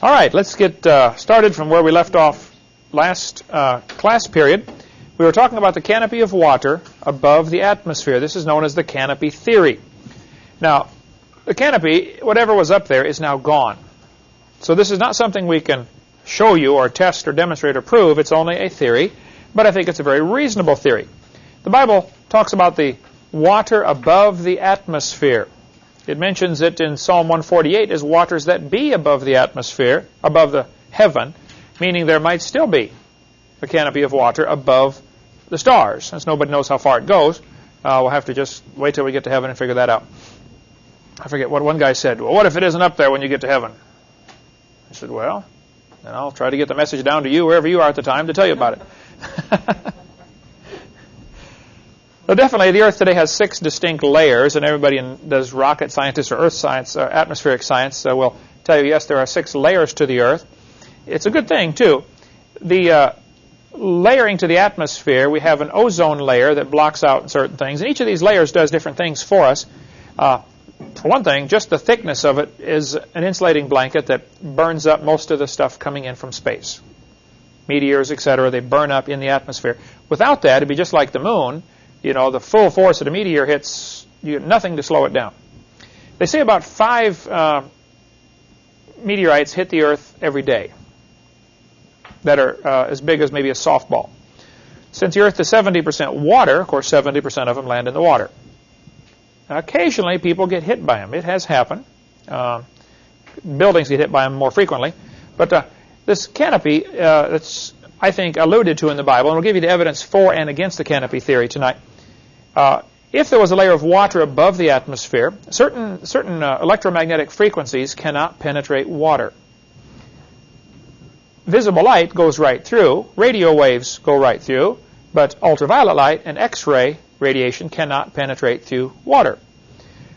All right, let's get started from where we left off last class period. We were talking about the canopy of water above the atmosphere. This is known as the canopy theory. Now, the canopy, whatever was up there, is now gone. So this is not something we can show you or test or demonstrate or prove. It's only a theory, but I think it's a very reasonable theory. The Bible talks about the water above the atmosphere. It mentions it in Psalm 148 as waters that be above the atmosphere, above the heaven, meaning there might still be a canopy of water above the stars. Since nobody knows how far it goes, we'll have to just wait till we get to heaven and figure that out. I forget what one guy said. Well, what if it isn't up there when you get to heaven? I said, well, then I'll try to get the message down to you, wherever you are at the time, to tell you about it. Well, definitely, the Earth today has 6 distinct layers, and everybody does rocket scientists or earth science, atmospheric science, will tell you, yes, there are 6 layers to the Earth. It's a good thing, too. The layering to the atmosphere, we have an ozone layer that blocks out certain things, and each of these layers does different things for us. For one thing, just the thickness of it is an insulating blanket that burns up most of the stuff coming in from space. Meteors, etc., they burn up in the atmosphere. Without that, it'd be just like the moon. You know, the full force of the meteor hits, you get nothing to slow it down. They say about 5 meteorites hit the Earth every day that are as big as maybe a softball. Since the Earth is 70% water, of course 70% of them land in the water. Now, occasionally people get hit by them. It has happened. Buildings get hit by them more frequently. But this canopy, it's, I think, alluded to in the Bible, and we'll give you the evidence for and against the canopy theory tonight. If there was a layer of water above the atmosphere, certain electromagnetic frequencies cannot penetrate water. Visible light goes right through, radio waves go right through, but ultraviolet light and X-ray radiation cannot penetrate through water.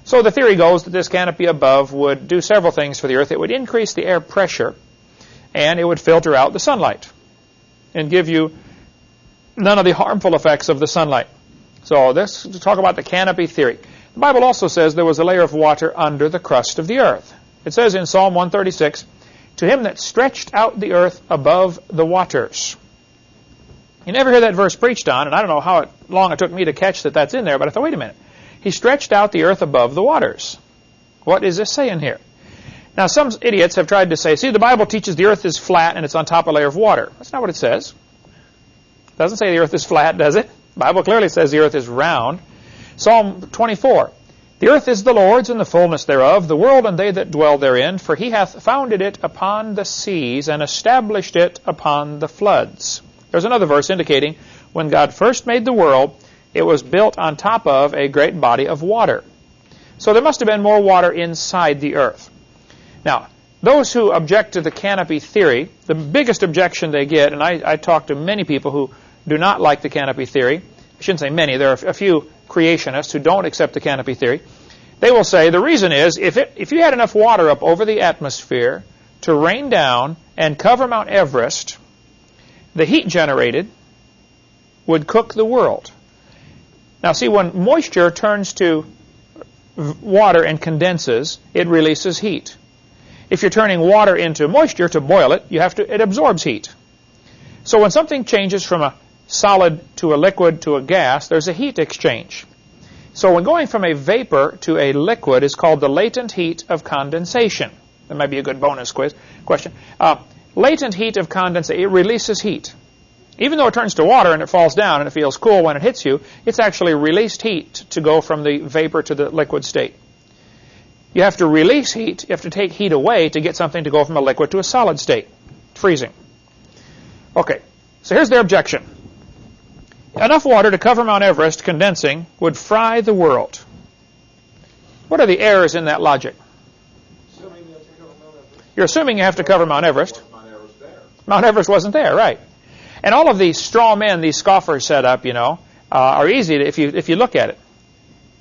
So the theory goes that this canopy above would do several things for the Earth. It would increase the air pressure, and it would filter out the sunlight and give you none of the harmful effects of the sunlight. So this to talk about the canopy theory. The Bible also says there was a layer of water under the crust of the earth. It says in Psalm 136, "To him that stretched out the earth above the waters." You never hear that verse preached on, and I don't know how long it took me to catch that that's in there, but I thought, wait a minute. He stretched out the earth above the waters. What is this saying here? Now, some idiots have tried to say, see, the Bible teaches the earth is flat and it's on top of a layer of water. That's not what it says. It doesn't say the earth is flat, does it? The Bible clearly says the earth is round. Psalm 24, "The earth is the Lord's and the fullness thereof, the world and they that dwell therein, for he hath founded it upon the seas and established it upon the floods." There's another verse indicating when God first made the world, it was built on top of a great body of water. So there must have been more water inside the earth. Now, those who object to the canopy theory, the biggest objection they get, and I talk to many people who do not like the canopy theory. I shouldn't say many. There are a few creationists who don't accept the canopy theory. They will say the reason is if you had enough water up over the atmosphere to rain down and cover Mount Everest, the heat generated would cook the world. Now, see, when moisture turns to water and condenses, it releases heat. If you're turning water into moisture to boil it, it absorbs heat. So when something changes from a solid to a liquid to a gas, there's a heat exchange. So when going from a vapor to a liquid is called the latent heat of condensation. That might be a good bonus question. Latent heat of condensation, it releases heat. Even though it turns to water and it falls down and it feels cool when it hits you, it's actually released heat to go from the vapor to the liquid state. You have to release heat, you have to take heat away to get something to go from a liquid to a solid state. Freezing. Okay, so here's their objection. Enough water to cover Mount Everest condensing would fry the world. What are the errors in that logic? You're assuming you have to cover Mount Everest. Mount Everest wasn't there, right. And all of these straw men, these scoffers set up, are easy if you look at it.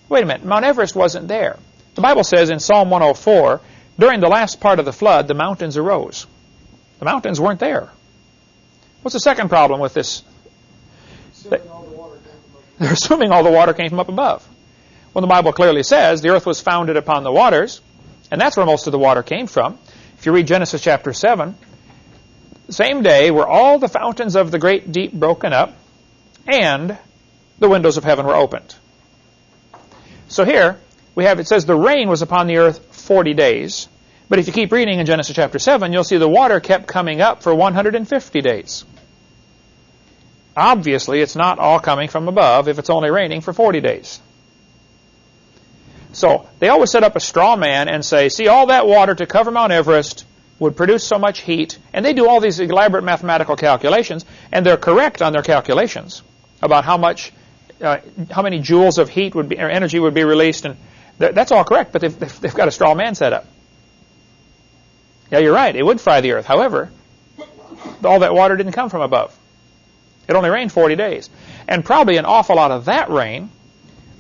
Wait a minute, Mount Everest wasn't there. The Bible says in Psalm 104, during the last part of the flood, the mountains arose. The mountains weren't there. What's the second problem with this? They're assuming all the water came from up above. Well, the Bible clearly says the earth was founded upon the waters, and that's where most of the water came from. If you read Genesis chapter 7, same day were all the fountains of the great deep broken up, and the windows of heaven were opened. So here, it says the rain was upon the earth 40 days. But if you keep reading in Genesis chapter 7, you'll see the water kept coming up for 150 days. Obviously, it's not all coming from above if it's only raining for 40 days. So they always set up a straw man and say, see, all that water to cover Mount Everest would produce so much heat. And they do all these elaborate mathematical calculations, and they're correct on their calculations about how many joules of heat would be, or energy would be released. And that's all correct, but they've got a straw man set up. Yeah, you're right. It would fry the earth. However, all that water didn't come from above. It only rained 40 days. And probably an awful lot of that rain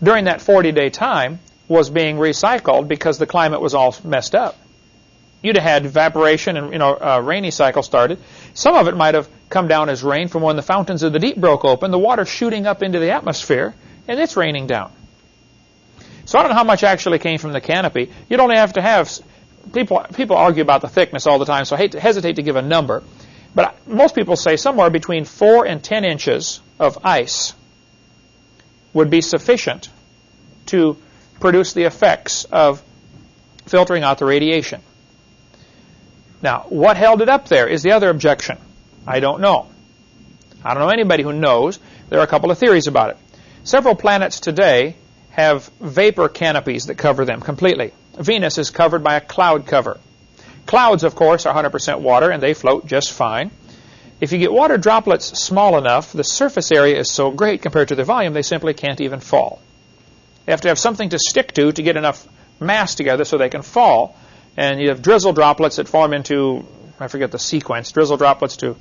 during that 40-day time was being recycled because the climate was all messed up. You'd have had evaporation and a rainy cycle started. Some of it might have come down as rain from when the fountains of the deep broke open, the water shooting up into the atmosphere, and it's raining down. So I don't know how much actually came from the canopy. You'd only have to have... People argue about the thickness all the time, so I hesitate to give a number. But most people say somewhere between 4 and 10 inches of ice would be sufficient to produce the effects of filtering out the radiation. Now, what held it up there is the other objection. I don't know. I don't know anybody who knows. There are a couple of theories about it. Several planets today have vapor canopies that cover them completely. Venus is covered by a cloud cover. Clouds, of course, are 100% water, and they float just fine. If you get water droplets small enough, the surface area is so great compared to their volume, they simply can't even fall. You have to have something to stick to get enough mass together so they can fall. And you have drizzle droplets that form into, I forget the sequence, drizzle droplets to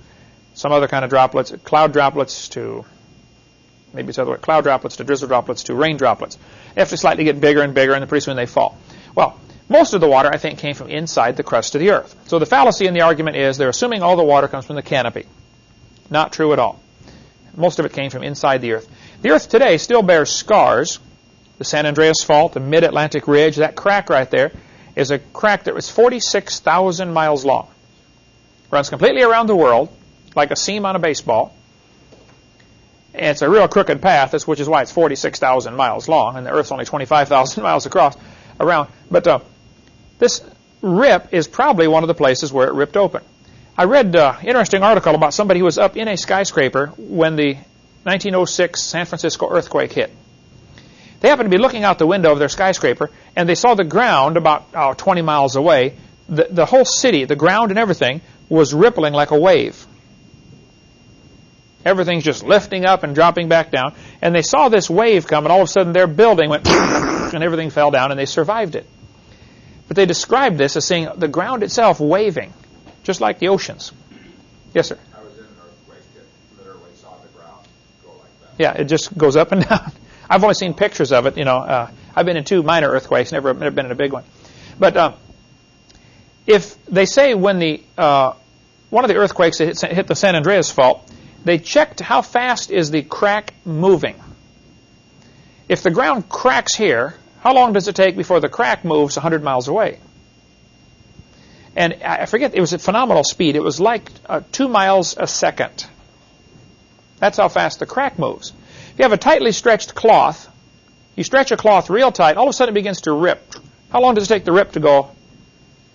some other kind of droplets, cloud droplets to, maybe it's the other way, cloud droplets to drizzle droplets to rain droplets. They have to slightly get bigger and bigger, and then pretty soon they fall. Well, most of the water, I think, came from inside the crust of the earth. So the fallacy in the argument is they're assuming all the water comes from the canopy. Not true at all. Most of it came from inside the earth. The earth today still bears scars. The San Andreas Fault, the Mid-Atlantic Ridge, that crack right there is a crack that was 46,000 miles long. Runs completely around the world, like a seam on a baseball. And it's a real crooked path, which is why it's 46,000 miles long, and the Earth's only 25,000 miles across around. But this rip is probably one of the places where it ripped open. I read an interesting article about somebody who was up in a skyscraper when the 1906 San Francisco earthquake hit. They happened to be looking out the window of their skyscraper, and they saw the ground about 20 miles away. The whole city, the ground and everything, was rippling like a wave. Everything's just lifting up and dropping back down. And they saw this wave come, and all of a sudden their building went and everything fell down, and they survived it. But they described this as seeing the ground itself waving, just like the oceans. Yes, sir? I was in an earthquake that literally saw the ground go like that. Yeah, it just goes up and down. I've only seen pictures of it. I've been in 2 minor earthquakes, never been in a big one. But if they say when one of the earthquakes that hit the San Andreas Fault, they checked how fast is the crack moving. If the ground cracks here, how long does it take before the crack moves 100 miles away? And I forget, it was at phenomenal speed. It was like 2 miles a second. That's how fast the crack moves. If you have a tightly stretched cloth, you stretch a cloth real tight, all of a sudden it begins to rip. How long does it take the rip to go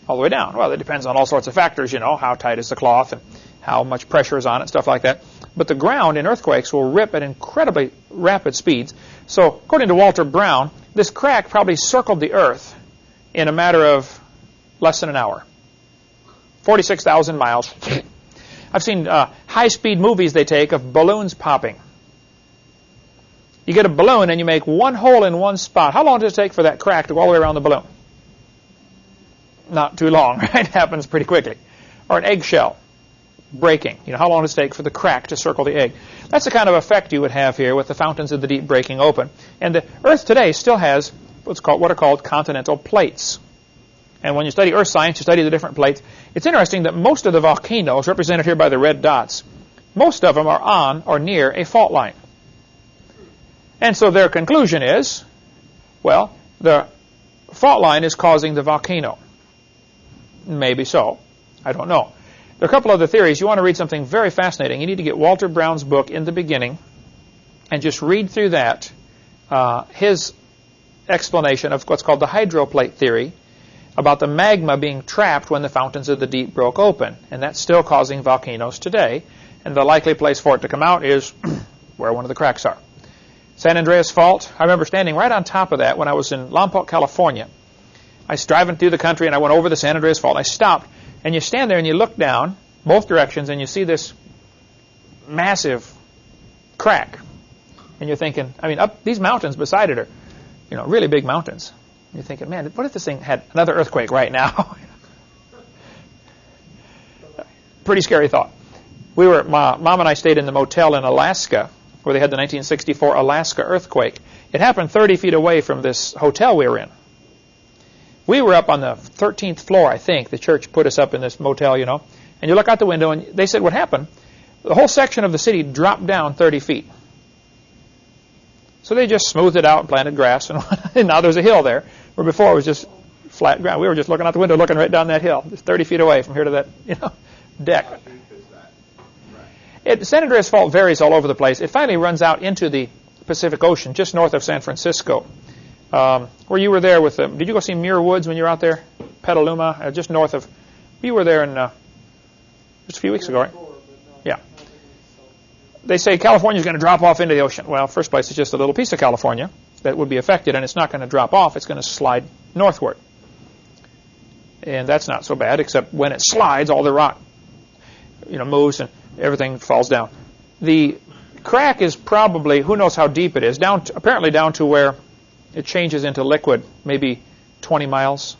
all the way down? Well, it depends on all sorts of factors, how tight is the cloth and how much pressure is on it, stuff like that. But the ground in earthquakes will rip at incredibly rapid speeds. So, according to Walter Brown, this crack probably circled the Earth in a matter of less than an hour. 46,000 miles. I've seen high-speed movies they take of balloons popping. You get a balloon and you make one hole in one spot. How long does it take for that crack to go all the way around the balloon? Not too long, right? It happens pretty quickly. Or an eggshell breaking. How long does it take for the crack to circle the egg? That's the kind of effect you would have here with the fountains of the deep breaking open. And the Earth today still has what are called continental plates. And when you study Earth science, you study the different plates. It's interesting that most of the volcanoes, represented here by the red dots, most of them are on or near a fault line. And so their conclusion is, well, the fault line is causing the volcano. Maybe so. I don't know. There are a couple other theories. You want to read something very fascinating. You need to get Walter Brown's book, In the Beginning, and just read through that, his explanation of what's called the hydroplate theory about the magma being trapped when the fountains of the deep broke open. And that's still causing volcanoes today. And the likely place for it to come out is where one of the cracks are. San Andreas Fault, I remember standing right on top of that when I was in Lompoc, California. I was driving through the country and I went over the San Andreas Fault. I stopped, and you stand there and you look down both directions and you see this massive crack. And you're thinking, I mean, up these mountains beside it are, really big mountains. And you're thinking, man, what if this thing had another earthquake right now? Pretty scary thought. My mom and I stayed in the motel in Alaska where they had the 1964 Alaska earthquake. It happened 30 feet away from this hotel we were in. We were up on the 13th floor, I think. The church put us up in this motel, And you look out the window, and they said what happened. The whole section of the city dropped down 30 feet. So they just smoothed it out and planted grass, and now there's a hill there, where before it was just flat ground. We were just looking out the window, looking right down that hill, just 30 feet away from here to that, deck. How deep is that? San Andreas Fault varies all over the place. It finally runs out into the Pacific Ocean, just north of San Francisco. Where you were there with them. Did you go see Muir Woods when you were out there? Petaluma, just north of. You were there in just a few weeks ago, right? Yeah. They say California's going to drop off into the ocean. Well, first place, it's just a little piece of California that would be affected, and it's not going to drop off. It's going to slide northward. And that's not so bad, except when it slides, all the rock, moves and everything falls down. The crack is probably, who knows how deep it is, apparently down to where it changes into liquid, maybe 20 miles,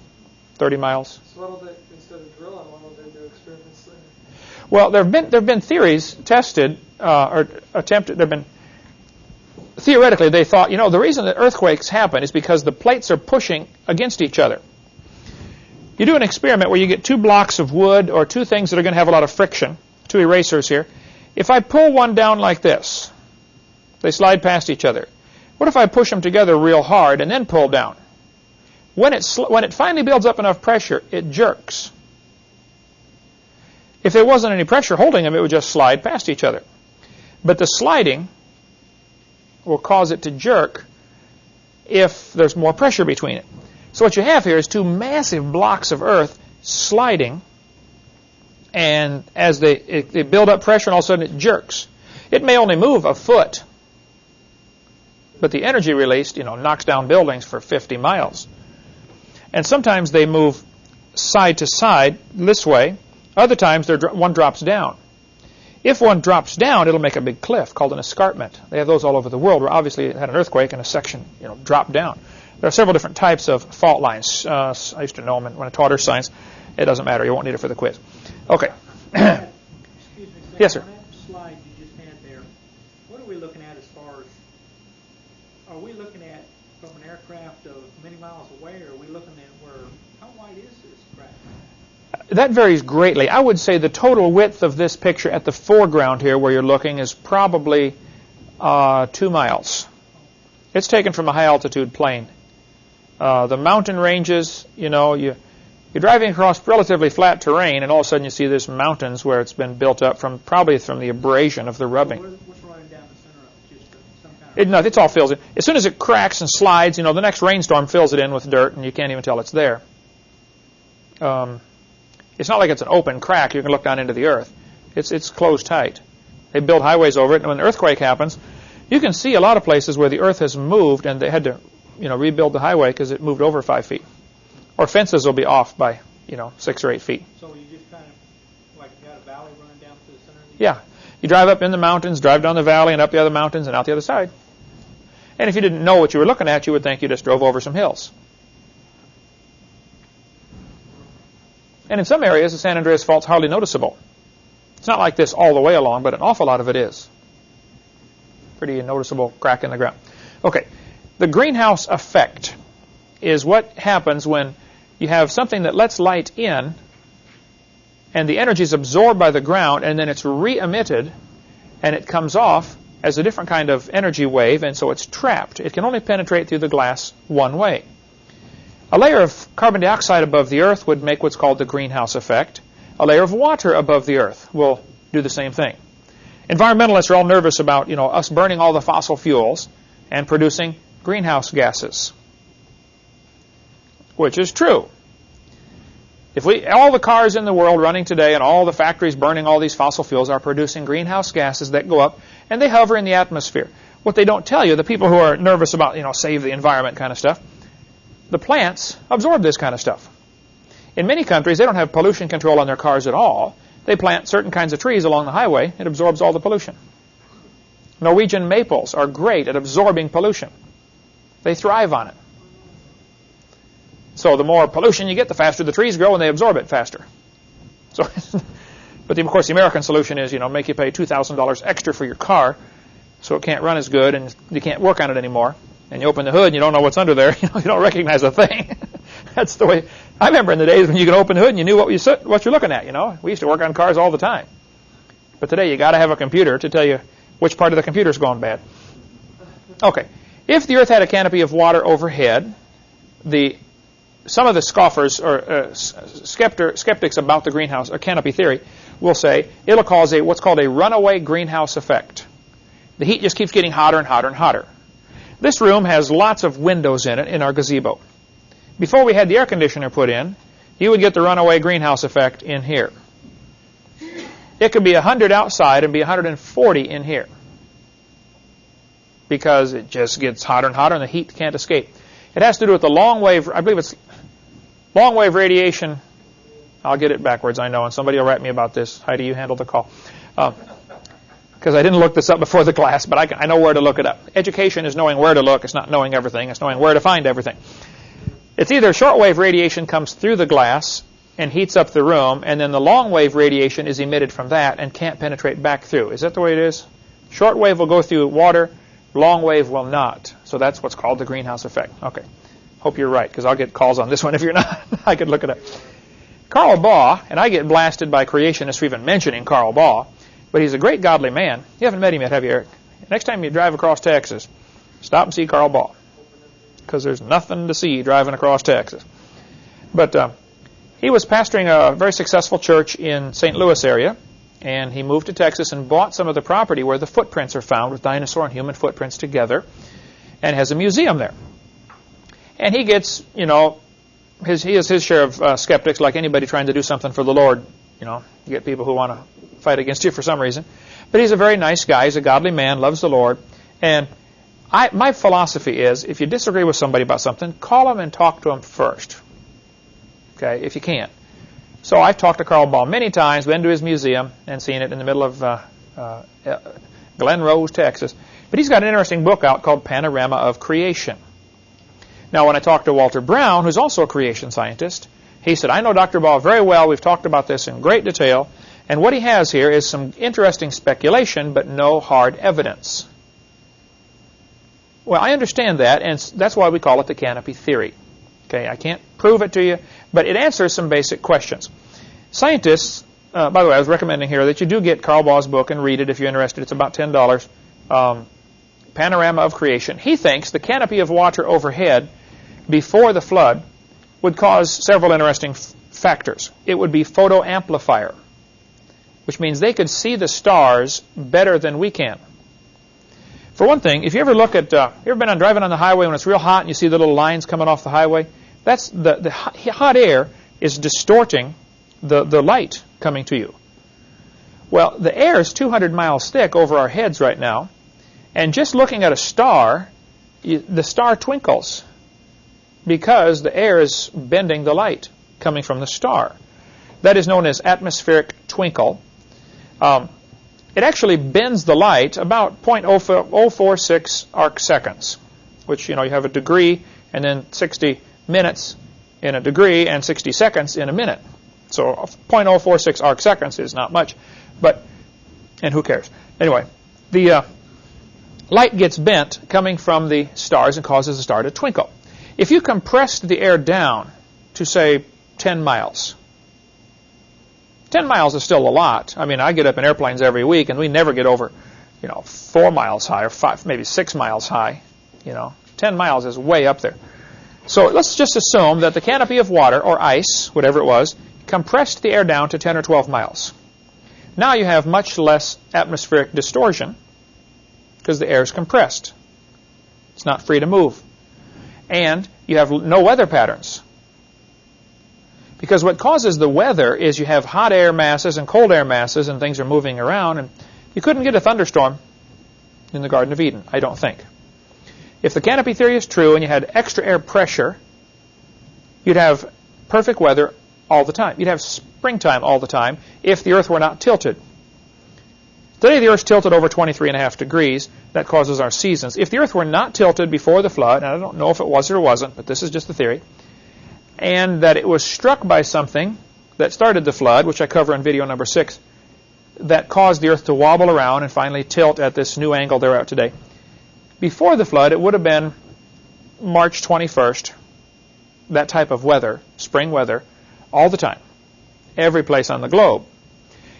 30 miles. So why don't they, instead of drilling, why don't they do experiments there? Well, there have been theories tested or attempted. There have been theoretically they thought, the reason that earthquakes happen is because the plates are pushing against each other. You do an experiment where you get two blocks of wood or two things that are going to have a lot of friction, two erasers here. If I pull one down like this, they slide past each other. What if I push them together real hard and then pull down? When it finally builds up enough pressure, it jerks. If there wasn't any pressure holding them, it would just slide past each other. But the sliding will cause it to jerk if there's more pressure between it. So what you have here is two massive blocks of earth sliding, and as they build up pressure, and all of a sudden it jerks. It may only move a foot, but the energy released, knocks down buildings for 50 miles. And sometimes they move side to side this way. Other times one drops down. If one drops down, it'll make a big cliff called an escarpment. They have those all over the world where obviously it had an earthquake and a section dropped down. There are several different types of fault lines. I used to know them when I taught earth science. It doesn't matter. You won't need it for the quiz. Okay. Excuse me, Sam, Yes, sir. on that slide you just had there, what are we looking at as far as, are we looking at from an aircraft of many miles away, or are we looking at how wide is this crack? That varies greatly. I would say the total width of this picture at the foreground here where you're looking is probably 2 miles. It's taken from a high-altitude plane. The mountain ranges, you're driving across relatively flat terrain, and all of a sudden you see this mountains where it's been built up probably from the abrasion of the rubbing. What's running down the center of it? Just some kind of... It all fills in. As soon as it cracks and slides, the next rainstorm fills it in with dirt, and you can't even tell it's there. It's not like it's an open crack. You can look down into the earth. It's closed tight. They build highways over it, and when an earthquake happens, you can see a lot of places where the earth has moved, and they had to, rebuild the highway because it moved over 5 feet. Or fences will be off by, 6 or 8 feet. So you just kind of, like you got a valley running down to the center of the... Yeah. You drive up in the mountains, drive down the valley, and up the other mountains, and out the other side. And if you didn't know what you were looking at, you would think you just drove over some hills. And in some areas, the San Andreas Fault's hardly noticeable. It's not like this all the way along, but an awful lot of it is. Pretty noticeable crack in the ground. Okay, the greenhouse effect is what happens when you have something that lets light in, and the energy is absorbed by the ground, and then it's re-emitted, and it comes off as a different kind of energy wave, and so it's trapped. It can only penetrate through the glass one way. A layer of carbon dioxide above the Earth would make what's called the greenhouse effect. A layer of water above the Earth will do the same thing. Environmentalists are all nervous about, us burning all the fossil fuels and producing greenhouse gases, which is true. If all the cars in the world running today and all the factories burning all these fossil fuels are producing greenhouse gases that go up and they hover in the atmosphere. What they don't tell you, the people who are nervous about, save the environment kind of stuff, the plants absorb this kind of stuff. In many countries, they don't have pollution control on their cars at all. They plant certain kinds of trees along the highway. It absorbs all the pollution. Norwegian maples are great at absorbing pollution. They thrive on it. So the more pollution you get, the faster the trees grow and they absorb it faster. So, but of course the American solution is, make you pay $2,000 extra for your car so it can't run as good and you can't work on it anymore. And you open the hood and you don't know what's under there. You don't recognize a thing. That's the way. I remember in the days when you could open the hood and you knew what you're looking at. We used to work on cars all the time. But today you got to have a computer to tell you which part of the computer's going bad. Okay. If the Earth had a canopy of water overhead, some of the scoffers or skeptics about the greenhouse or canopy theory will say it'll cause what's called a runaway greenhouse effect. The heat just keeps getting hotter and hotter and hotter. This room has lots of windows in it in our gazebo. Before we had the air conditioner put in, you would get the runaway greenhouse effect in here. It could be 100 outside and be 140 in here because it just gets hotter and hotter and the heat can't escape. It has to do with the long wave, I believe it's long wave radiation. I'll get it backwards, I know, and somebody will write me about this. Heidi, you handle the call. Because I didn't look this up before the class, but I know where to look it up. Education is knowing where to look. It's not knowing everything. It's knowing where to find everything. It's either shortwave radiation comes through the glass and heats up the room, and then the long wave radiation is emitted from that and can't penetrate back through. Is that the way it is? Shortwave will go through water. Long wave will not. So that's what's called the greenhouse effect. Okay. Hope you're right, because I'll get calls on this one if you're not. I could look it up. Karl Baugh, and I get blasted by creationists for even mentioning Karl Baugh, but he's a great godly man. You haven't met him yet, have you, Eric? Next time you drive across Texas, stop and see Karl Baugh, because there's nothing to see driving across Texas. But he was pastoring a very successful church in St. Louis area, and he moved to Texas and bought some of the property where the footprints are found with dinosaur and human footprints together, and has a museum there. And he gets, he has his share of skeptics, like anybody trying to do something for the Lord. You get people who want to fight against you for some reason. But he's a very nice guy. He's a godly man, loves the Lord. And my philosophy is, if you disagree with somebody about something, call them and talk to them first. Okay, if you can. So I've talked to Karl Baugh many times, been to his museum, and seen it in the middle of Glen Rose, Texas. But he's got an interesting book out called Panorama of Creation. Now, when I talked to Walter Brown, who's also a creation scientist, he said, I know Dr. Baugh very well. We've talked about this in great detail. And what he has here is some interesting speculation, but no hard evidence. Well, I understand that, and that's why we call it the canopy theory. Okay, I can't prove it to you, but it answers some basic questions. Scientists, by the way, I was recommending here that you do get Karl Baugh's book and read it if you're interested. It's about $10. Panorama of Creation. He thinks the canopy of water overhead before the flood would cause several interesting factors. It would be photoamplifier, which means they could see the stars better than we can. For one thing, if you ever look at, you ever been driving on the highway when it's real hot and you see the little lines coming off the highway? That's the hot air is distorting the light coming to you. Well, the air is 200 miles thick over our heads right now, and just looking at a star, the star twinkles because the air is bending the light coming from the star. That is known as atmospheric twinkle. It actually bends the light about 0.046 arc seconds, which, you have a degree and then 60 minutes in a degree and 60 seconds in a minute. So 0.046 arc seconds is not much, and who cares? Anyway, the light gets bent coming from the stars and causes the star to twinkle. If you compressed the air down to, say, 10 miles, 10 miles is still a lot. I mean, I get up in airplanes every week, and we never get over, 4 miles high or 5, maybe 6 miles high. 10 miles is way up there. So let's just assume that the canopy of water, or ice, whatever it was, compressed the air down to 10 or 12 miles. Now you have much less atmospheric distortion because the air is compressed. It's not free to move. And you have no weather patterns. Because what causes the weather is you have hot air masses and cold air masses and things are moving around, and you couldn't get a thunderstorm in the Garden of Eden, I don't think. If the canopy theory is true and you had extra air pressure, you'd have perfect weather all the time. You'd have springtime all the time if the Earth were not tilted. Today the Earth's tilted over 23.5 degrees. That causes our seasons. If the Earth were not tilted before the flood, and I don't know if it was or wasn't, but this is just the theory, and that it was struck by something that started the flood, which I cover in video number 6, that caused the Earth to wobble around and finally tilt at this new angle they're at today. Before the flood, it would have been March 21st, that type of weather, spring weather, all the time, every place on the globe.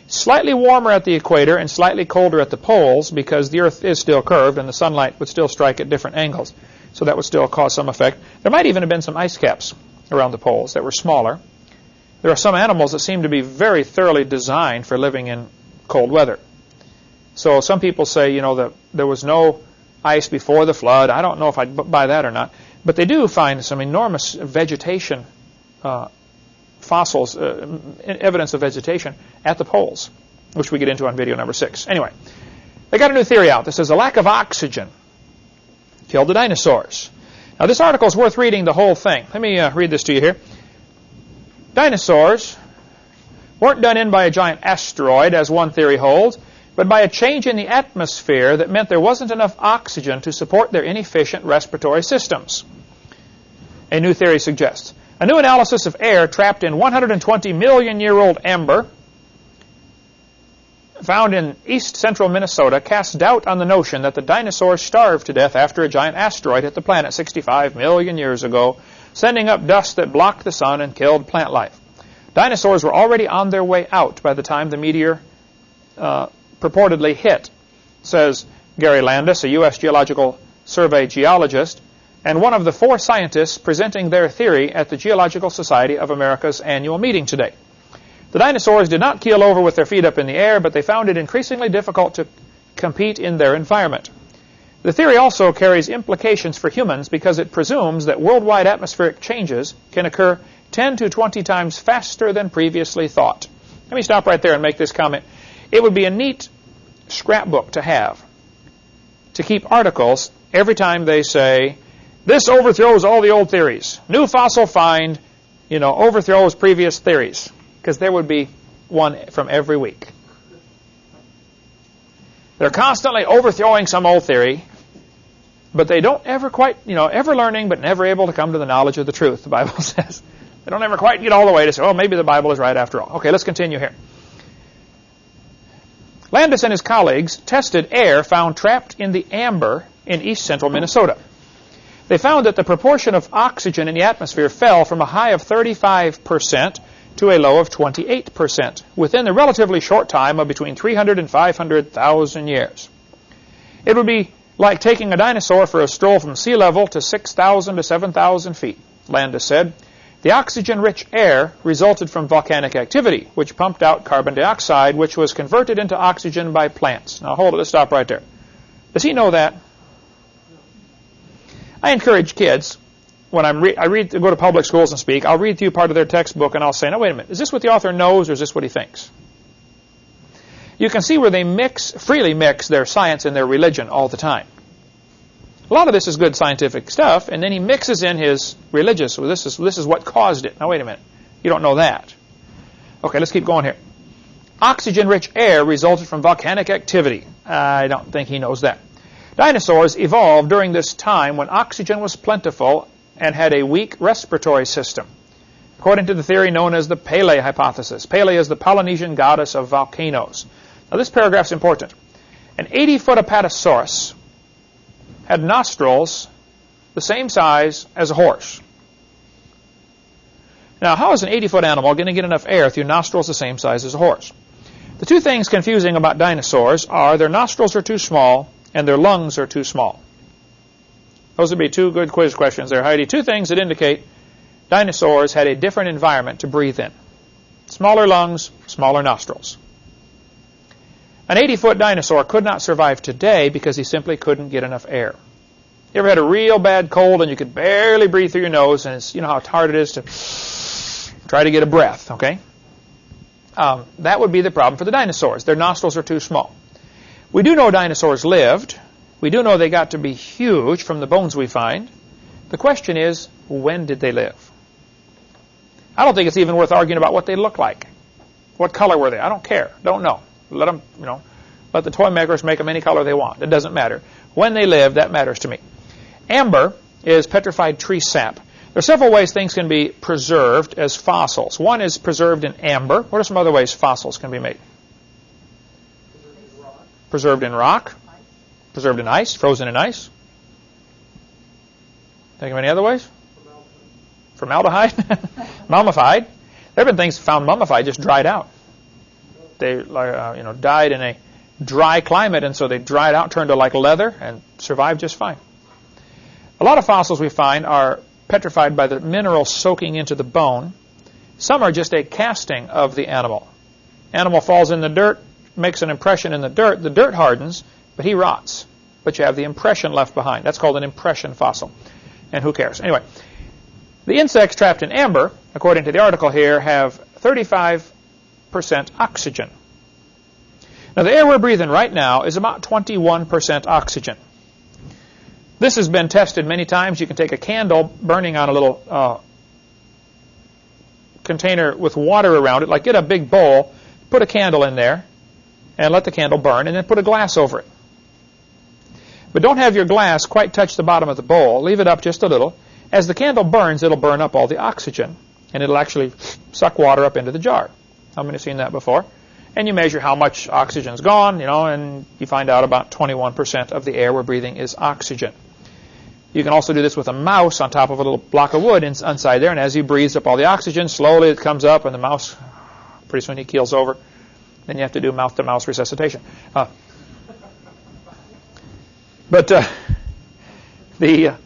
Slightly warmer at the equator and slightly colder at the poles because the Earth is still curved and the sunlight would still strike at different angles. So that would still cause some effect. There might even have been some ice caps around the poles that were smaller. There are some animals that seem to be very thoroughly designed for living in cold weather. So some people say, that there was no ice before the flood. I don't know if I'd buy that or not. But they do find some enormous vegetation fossils, evidence of vegetation at the poles, which we get into on video number 6. Anyway, they got a new theory out that says a lack of oxygen killed the dinosaurs. Now, this article is worth reading the whole thing. Let me read this to you here. Dinosaurs weren't done in by a giant asteroid, as one theory holds, but by a change in the atmosphere that meant there wasn't enough oxygen to support their inefficient respiratory systems. A new theory suggests. A new analysis of air trapped in 120-million-year-old amber found in east-central Minnesota casts doubt on the notion that the dinosaurs starved to death after a giant asteroid hit the planet 65 million years ago, sending up dust that blocked the sun and killed plant life. Dinosaurs were already on their way out by the time the meteor purportedly hit, says Gary Landis, a U.S. Geological Survey geologist, and one of the 4 scientists presenting their theory at the Geological Society of America's annual meeting today. The dinosaurs did not keel over with their feet up in the air, but they found it increasingly difficult to compete in their environment. The theory also carries implications for humans because it presumes that worldwide atmospheric changes can occur 10 to 20 times faster than previously thought. Let me stop right there and make this comment. It would be a neat scrapbook to have, to keep articles every time they say, this overthrows all the old theories. New fossil find, overthrows previous theories. Because there would be one from every week. They're constantly overthrowing some old theory, but they don't ever quite, ever learning, but never able to come to the knowledge of the truth, the Bible says. They don't ever quite get all the way to say, maybe the Bible is right after all. Okay, let's continue here. Landis and his colleagues tested air found trapped in the amber in east-central Minnesota. They found that the proportion of oxygen in the atmosphere fell from a high of 35% to a low of 28% within the relatively short time of between 300 and 500,000 years. It would be like taking a dinosaur for a stroll from sea level to 6,000 to 7,000 feet, Landis said. The oxygen-rich air resulted from volcanic activity, which pumped out carbon dioxide, which was converted into oxygen by plants. Now hold it, let's stop right there. Does he know that? I encourage kids, when I go to public schools and speak, I'll read through part of their textbook and I'll say, no, wait a minute, is this what the author knows or is this what he thinks? You can see where they freely mix their science and their religion all the time. A lot of this is good scientific stuff, and then he mixes in his religious, well, this is what caused it. Now, wait a minute, you don't know that. Okay, let's keep going here. Oxygen-rich air resulted from volcanic activity. I don't think he knows that. Dinosaurs evolved during this time when oxygen was plentiful and had a weak respiratory system, according to the theory known as the Pele hypothesis. Pele is the Polynesian goddess of volcanoes. Now this paragraph is important. An 80-foot apatosaurus had nostrils the same size as a horse. Now, how is an 80-foot animal going to get enough air through nostrils the same size as a horse? The two things confusing about dinosaurs are their nostrils are too small and their lungs are too small. Those would be two good quiz questions there, Heidi. Two things that indicate dinosaurs had a different environment to breathe in. Smaller lungs, smaller nostrils. An 80-foot dinosaur could not survive today because he simply couldn't get enough air. You ever had a real bad cold and you could barely breathe through your nose, and it's, you know how hard it is to try to get a breath, okay? That would be the problem for the dinosaurs. Their nostrils are too small. We do know dinosaurs lived. We do know they got to be huge from the bones we find. The question is, when did they live? I don't think it's even worth arguing about what they look like. What color were they? I don't care. Don't know. Let them, let the toy makers make them any color they want. It doesn't matter. When they live, that matters to me. Amber is petrified tree sap. There are several ways things can be preserved as fossils. One is preserved in amber. What are some other ways fossils can be made? Preserved in rock. Preserved in ice. Frozen in ice. Think of any other ways? Formaldehyde. Mummified. There have been things found mummified, just dried out. They died in a dry climate, and so they dried out, turned to like leather, and survived just fine. A lot of fossils we find are petrified by the minerals soaking into the bone. Some are just a casting of the animal. Animal falls in the dirt, makes an impression in the dirt hardens, but he rots. But you have the impression left behind. That's called an impression fossil. And who cares? Anyway, the insects trapped in amber, according to the article here, have 35% oxygen. Now, the air we're breathing right now is about 21% oxygen. This has been tested many times. You can take a candle burning on a little container with water around it, like get a big bowl, put a candle in there, and let the candle burn, and then put a glass over it. But don't have your glass quite touch the bottom of the bowl. Leave it up just a little. As the candle burns, it'll burn up all the oxygen, and it'll actually suck water up into the jar. How many have seen that before? And you measure how much oxygen's gone, and you find out about 21% of the air we're breathing is oxygen. You can also do this with a mouse on top of a little block of wood inside there, and as he breathes up all the oxygen, slowly it comes up, and the mouse, pretty soon he keels over. Then you have to do mouth-to-mouse resuscitation. But the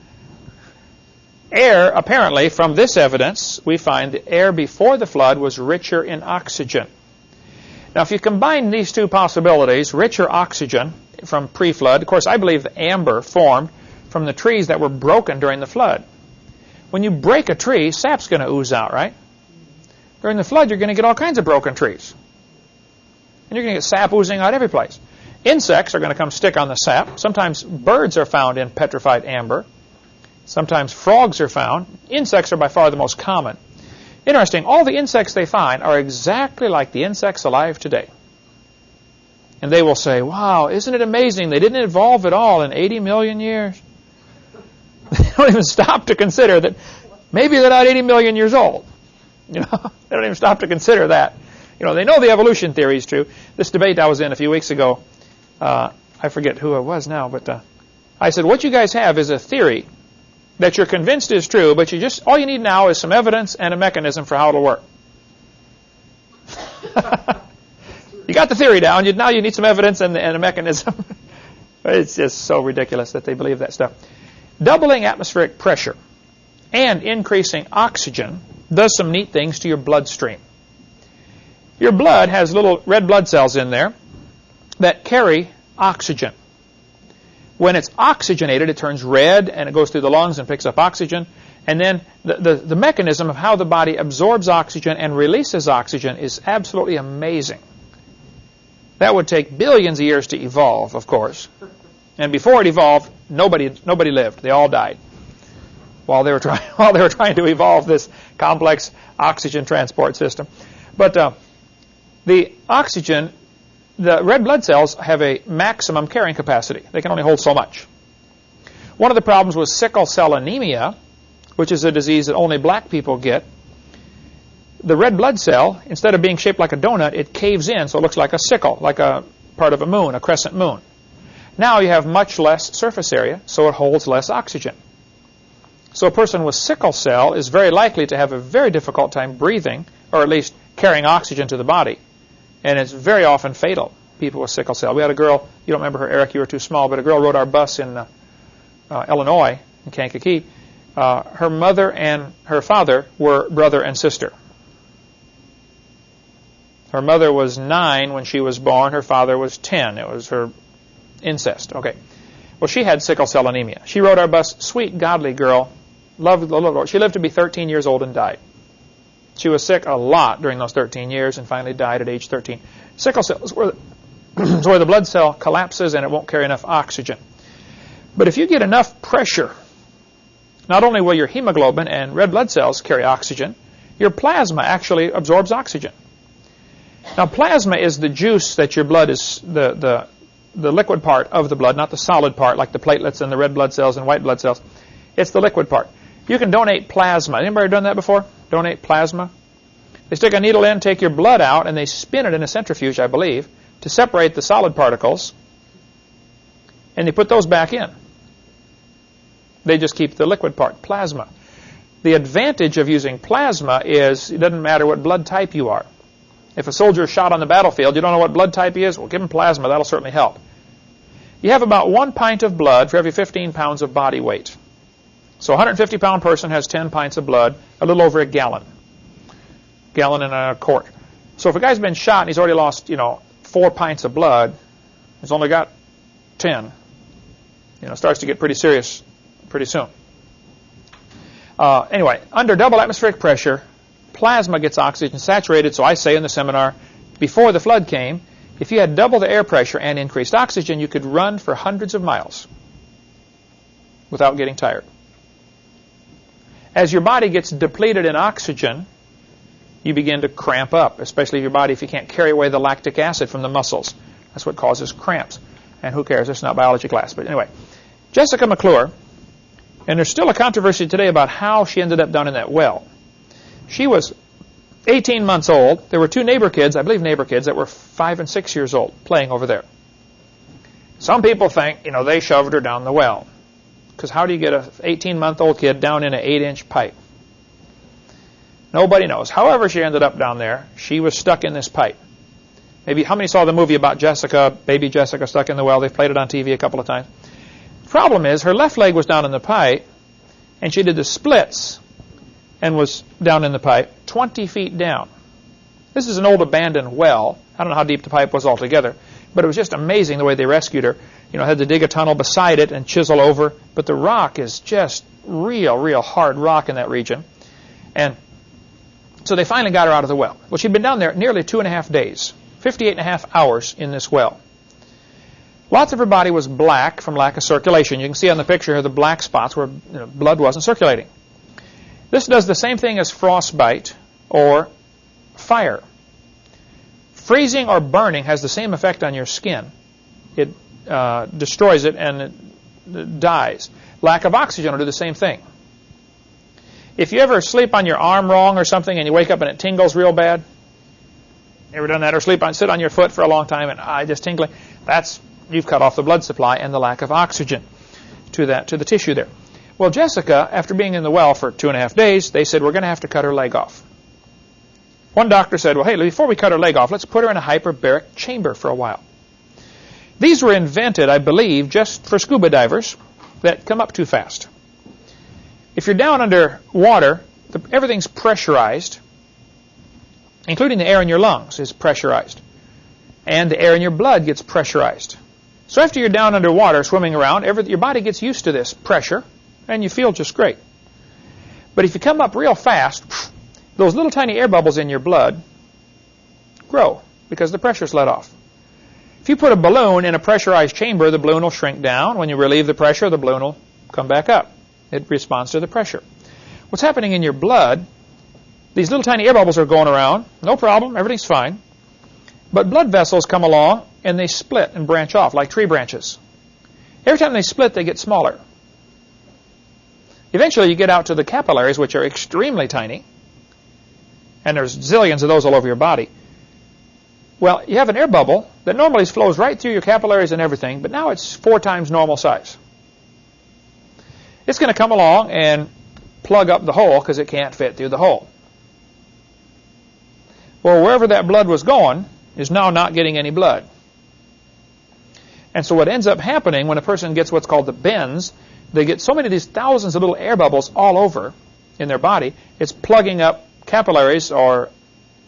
air, apparently, from this evidence, we find the air before the flood was richer in oxygen. Now, if you combine these two possibilities, richer oxygen from pre-flood, of course, I believe the amber formed from the trees that were broken during the flood. When you break a tree, sap's going to ooze out, right? During the flood, you're going to get all kinds of broken trees. And you're going to get sap oozing out every place. Insects are going to come stick on the sap. Sometimes birds are found in petrified amber. Sometimes frogs are found. Insects are by far the most common. Interesting, all the insects they find are exactly like the insects alive today. And they will say, wow, isn't it amazing? They didn't evolve at all in 80 million years. They don't even stop to consider that maybe they're not 80 million years old. They don't even stop to consider that. They know the evolution theory is true. This debate I was in a few weeks ago, I forget who it was now, but I said, what you guys have is a theory that you're convinced is true, but all you need now is some evidence and a mechanism for how it'll work. You got the theory down. Now you need some evidence and a mechanism. It's just so ridiculous that they believe that stuff. Doubling atmospheric pressure and increasing oxygen does some neat things to your bloodstream. Your blood has little red blood cells in there that carry oxygen. When it's oxygenated, it turns red, and it goes through the lungs and picks up oxygen. And then the mechanism of how the body absorbs oxygen and releases oxygen is absolutely amazing. That would take billions of years to evolve, of course. And before it evolved, nobody lived. They all died while they were trying to evolve this complex oxygen transport system. But the oxygen, the red blood cells have a maximum carrying capacity. They can only hold so much. One of the problems with sickle cell anemia, which is a disease that only black people get, the red blood cell, instead of being shaped like a donut, it caves in so it looks like a sickle, like a part of a moon, a crescent moon. Now you have much less surface area, so it holds less oxygen. So a person with sickle cell is very likely to have a very difficult time breathing, or at least carrying oxygen to the body. And it's very often fatal, people with sickle cell. We had a girl, you don't remember her, Eric, you were too small, but a girl rode our bus in Illinois, in Kankakee, her mother and her father were brother and sister. Her mother was 9 when she was born. Her father was 10. It was her incest. Okay. Well, she had sickle cell anemia. She rode our bus. Sweet, godly girl. Loved the Lord. She lived to be 13 years old and died. She was sick a lot during those 13 years and finally died at age 13. Sickle cell is where the blood cell collapses and it won't carry enough oxygen. But if you get enough pressure, not only will your hemoglobin and red blood cells carry oxygen, your plasma actually absorbs oxygen. Now, plasma is the juice that your blood is, the liquid part of the blood, not the solid part like the platelets and the red blood cells and white blood cells. It's the liquid part. You can donate plasma. Anybody done that before? Donate plasma? They stick a needle in, take your blood out, and they spin it in a centrifuge, I believe, to separate the solid particles, and they put those back in. They just keep the liquid part, plasma. The advantage of using plasma is it doesn't matter what blood type you are. If a soldier is shot on the battlefield, you don't know what blood type he is, well, give him plasma. That'll certainly help. You have about 1 pint of blood for every 15 pounds of body weight. So a 150-pound person has 10 pints of blood, a little over a gallon. Gallon and a quart. So if a guy's been shot and he's already lost, 4 pints of blood, he's only got 10. It starts to get pretty serious pretty soon. Anyway, under double atmospheric pressure, plasma gets oxygen saturated. So I say in the seminar, before the flood came, if you had double the air pressure and increased oxygen, you could run for hundreds of miles without getting tired. As your body gets depleted in oxygen, you begin to cramp up, especially if you can't carry away the lactic acid from the muscles. That's what causes cramps. And who cares? It's not biology class. But anyway, Jessica McClure, and there's still a controversy today about how she ended up down in that well. She was 18 months old. There were 2 neighbor kids, I believe neighbor kids, that were 5 and 6 years old playing over there. Some people think, they shoved her down the well. Because how do you get an 18-month-old kid down in an 8-inch pipe? Nobody knows. However she ended up down there, she was stuck in this pipe. Maybe how many saw the movie about Jessica, baby Jessica stuck in the well? They've played it on TV a couple of times. The problem is her left leg was down in the pipe, and she did the splits and was down in the pipe 20 feet down. This is an old abandoned well. I don't know how deep the pipe was altogether, but it was just amazing the way they rescued her. Had to dig a tunnel beside it and chisel over. But the rock is just real hard rock in that region. And so they finally got her out of the well. Well, she'd been down there nearly 2.5 days, 58.5 hours in this well. Lots of her body was black from lack of circulation. You can see on the picture here the black spots where blood wasn't circulating. This does the same thing as frostbite or fire. Freezing or burning has the same effect on your skin. It destroys it and it dies. Lack of oxygen will do the same thing. If you ever sleep on your arm wrong or something and you wake up and it tingles real bad, ever done that? Or sit on your foot for a long time and just tingling? You've cut off the blood supply and the lack of oxygen to the tissue there. Well, Jessica, after being in the well for 2.5 days, they said, we're going to have to cut her leg off. One doctor said, well, hey, before we cut her leg off, let's put her in a hyperbaric chamber for a while. These were invented, I believe, just for scuba divers that come up too fast. If you're down under water, everything's pressurized, including the air in your lungs is pressurized. And the air in your blood gets pressurized. So after you're down underwater swimming around, your body gets used to this pressure, and you feel just great. But if you come up real fast, those little tiny air bubbles in your blood grow because the pressure's let off. If you put a balloon in a pressurized chamber, the balloon will shrink down. When you relieve the pressure, the balloon will come back up. It responds to the pressure. What's happening in your blood, these little tiny air bubbles are going around. No problem. Everything's fine. But blood vessels come along, and they split and branch off like tree branches. Every time they split, they get smaller. Eventually, you get out to the capillaries, which are extremely tiny. And there's zillions of those all over your body. Well, you have an air bubble that normally flows right through your capillaries and everything, but now it's 4 times normal size. It's going to come along and plug up the hole because it can't fit through the hole. Well, wherever that blood was going is now not getting any blood. And so what ends up happening when a person gets what's called the bends, they get so many of these thousands of little air bubbles all over in their body, it's plugging up capillaries or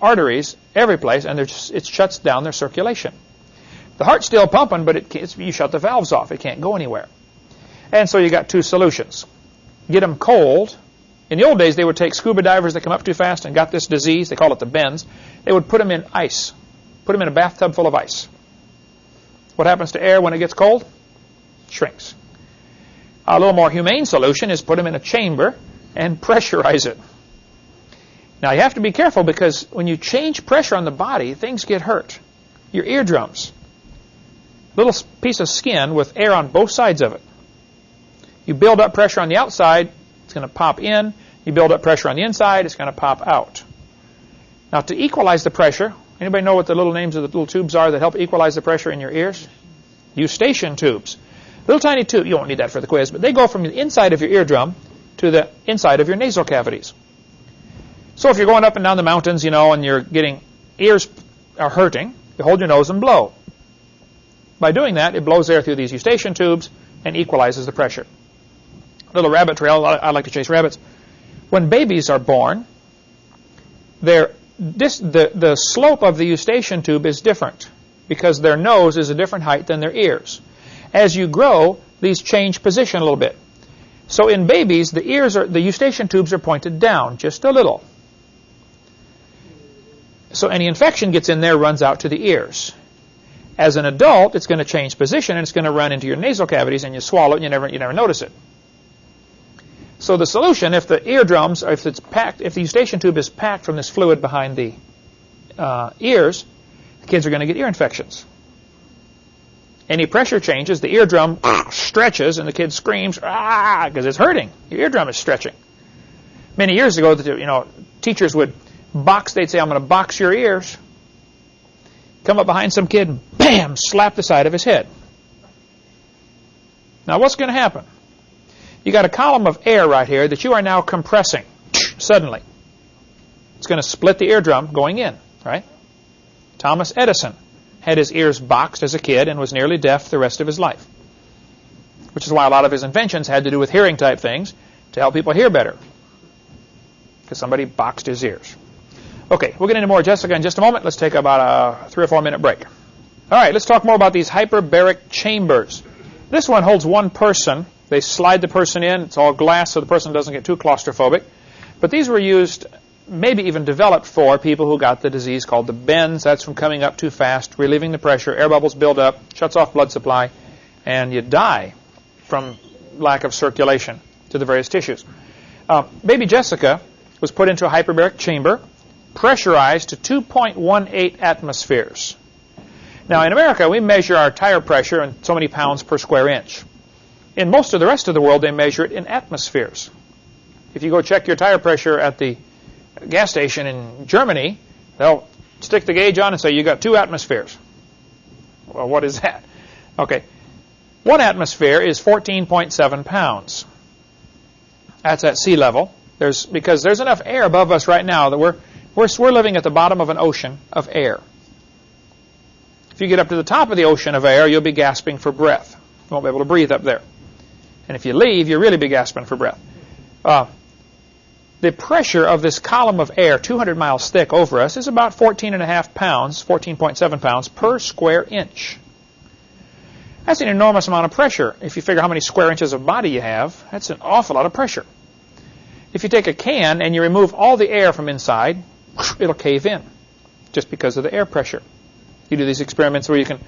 arteries every place, and it shuts down their circulation. The heart's still pumping, but you shut the valves off. It can't go anywhere. And so you got two solutions. Get them cold. In the old days, they would take scuba divers that come up too fast and got this disease. They call it the bends. They would put them in ice. Put them in a bathtub full of ice. What happens to air when it gets cold? It shrinks. A little more humane solution is put them in a chamber and pressurize it. Now, you have to be careful because when you change pressure on the body, things get hurt. Your eardrums. Little piece of skin with air on both sides of it. You build up pressure on the outside, it's going to pop in. You build up pressure on the inside, it's going to pop out. Now, to equalize the pressure, anybody know what the little names of the little tubes are that help equalize the pressure in your ears? Eustachian tubes. Little tiny tube, you won't need that for the quiz, but they go from the inside of your eardrum to the inside of your nasal cavities. So if you're going up and down the mountains, and you're getting, ears are hurting, you hold your nose and blow. By doing that, it blows air through these eustachian tubes and equalizes the pressure. Little rabbit trail, I like to chase rabbits. When babies are born, the slope of the eustachian tube is different because their nose is a different height than their ears. As you grow, these change position a little bit. So in babies, the eustachian tubes are pointed down just a little. So any infection gets in there, runs out to the ears. As an adult, it's going to change position and it's going to run into your nasal cavities, and you swallow it and you never notice it. So the solution, if the eardrums, if the eustachian tube is packed from this fluid behind the ears, the kids are going to get ear infections. Any pressure changes, the eardrum stretches, and the kid screams, ah, because it's hurting. Your eardrum is stretching. Many years ago, teachers would box. They'd say, "I'm going to box your ears." Come up behind some kid and bam, slap the side of his head. Now, what's going to happen? You got a column of air right here that you are now compressing suddenly. It's going to split the eardrum going in, right? Thomas Edison had his ears boxed as a kid and was nearly deaf the rest of his life, which is why a lot of his inventions had to do with hearing type things to help people hear better, because somebody boxed his ears. Okay, we'll get into more Jessica in just a moment. Let's take about a 3 or 4 minute break. All right, let's talk more about these hyperbaric chambers. This one holds one person. They slide the person in. It's all glass so the person doesn't get too claustrophobic. But these were used, maybe even developed for people who got the disease called the bends. That's from coming up too fast, relieving the pressure, air bubbles build up, shuts off blood supply, and you die from lack of circulation to the various tissues. Baby Jessica was put into a hyperbaric chamber, pressurized to 2.18 atmospheres. Now, in America, we measure our tire pressure in so many pounds per square inch. In most of the rest of the world, they measure it in atmospheres. If you go check your tire pressure at the gas station in Germany, they'll stick the gauge on and say, you got 2 atmospheres. Well, what is that? Okay. 1 atmosphere is 14.7 pounds. That's at sea level. Because there's enough air above us right now that we're living at the bottom of an ocean of air. If you get up to the top of the ocean of air, you'll be gasping for breath. You won't be able to breathe up there. And if you leave, you'll really be gasping for breath. The pressure of this column of air, 200 miles thick over us, is about 14.5 pounds, 14.7 pounds per square inch. That's an enormous amount of pressure. If you figure how many square inches of body you have, that's an awful lot of pressure. If you take a can and you remove all the air from inside, it'll cave in just because of the air pressure. You do these experiments where you can,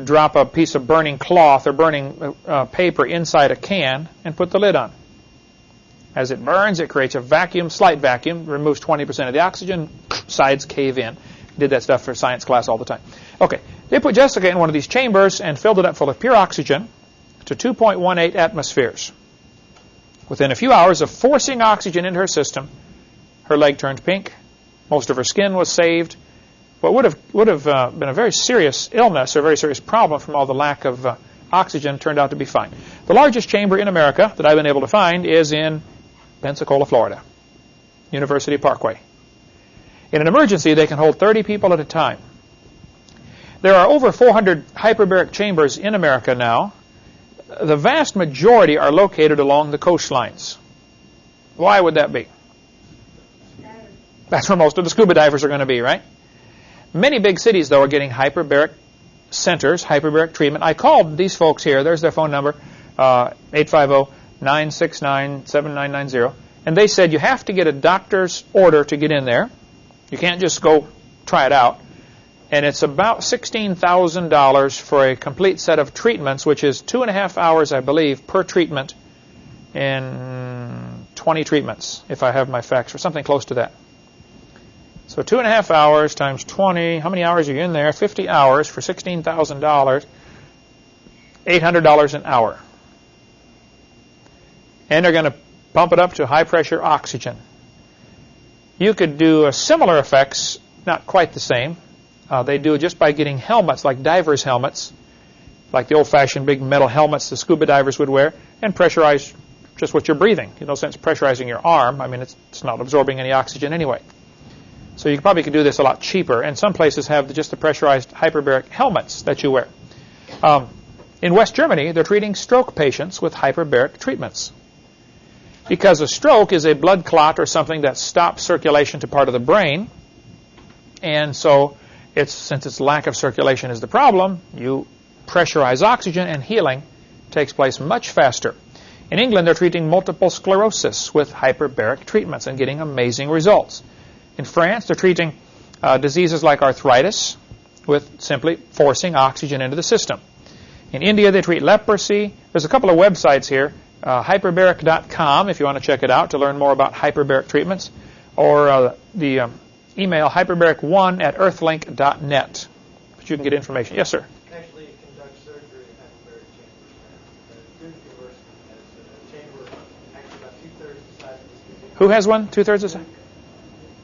drop a piece of burning cloth or burning paper inside a can and put the lid on. As it burns, it creates a vacuum, slight vacuum, removes 20% of the oxygen, sides cave in. Did that stuff for science class all the time. Okay, they put Jessica in one of these chambers and filled it up full of pure oxygen to 2.18 atmospheres. Within a few hours of forcing oxygen into her system, her leg turned pink. Most of her skin was saved. What would have been a very serious illness or a very serious problem from all the lack of oxygen turned out to be fine. The largest chamber in America that I've been able to find is in Pensacola, Florida, University Parkway. In an emergency, they can hold 30 people at a time. There are over 400 hyperbaric chambers in America now. the vast majority are located along the coastlines. Why would that be? That's where most of the scuba divers are going to be, right? Many big cities, though, are getting hyperbaric centers, hyperbaric treatment. I called these folks here. There's their phone number, 850-969-7990. And they said you have to get a doctor's order to get in there. You can't just go try it out. And it's about $16,000 for a complete set of treatments, which is 2.5 hours, I believe, per treatment, and 20 treatments, if I have my facts, or something close to that. So 2.5 hours times 20, how many hours are you in there? 50 hours for $16,000, $800 an hour. And they're going to pump it up to high-pressure oxygen. You could do similar effects, not quite the same. They do it just by getting helmets, like divers' helmets, like the old-fashioned big metal helmets the scuba divers would wear, and pressurize just what you're breathing. In no sense pressurizing your arm. I mean, it's not absorbing any oxygen anyway. So you probably could do this a lot cheaper. And some places have just the pressurized hyperbaric helmets that you wear. In West Germany, they're treating stroke patients with hyperbaric treatments. Because a stroke is a blood clot or something that stops circulation to part of the brain. And so since its lack of circulation is the problem, you pressurize oxygen and healing takes place much faster. In England, they're treating multiple sclerosis with hyperbaric treatments and getting amazing results. In France, they're treating diseases like arthritis with simply forcing oxygen into the system. In India, they treat leprosy. There's a couple of websites here, hyperbaric.com if you want to check it out to learn more about hyperbaric treatments, or the email hyperbaric1@earthlink.net. But you can get information. Yes, sir? Actually, it conducts surgery in hyperbaric chambers. Duke University has a chamber actually about 2/3 the size of this museum. Who has one? 2/3 the size?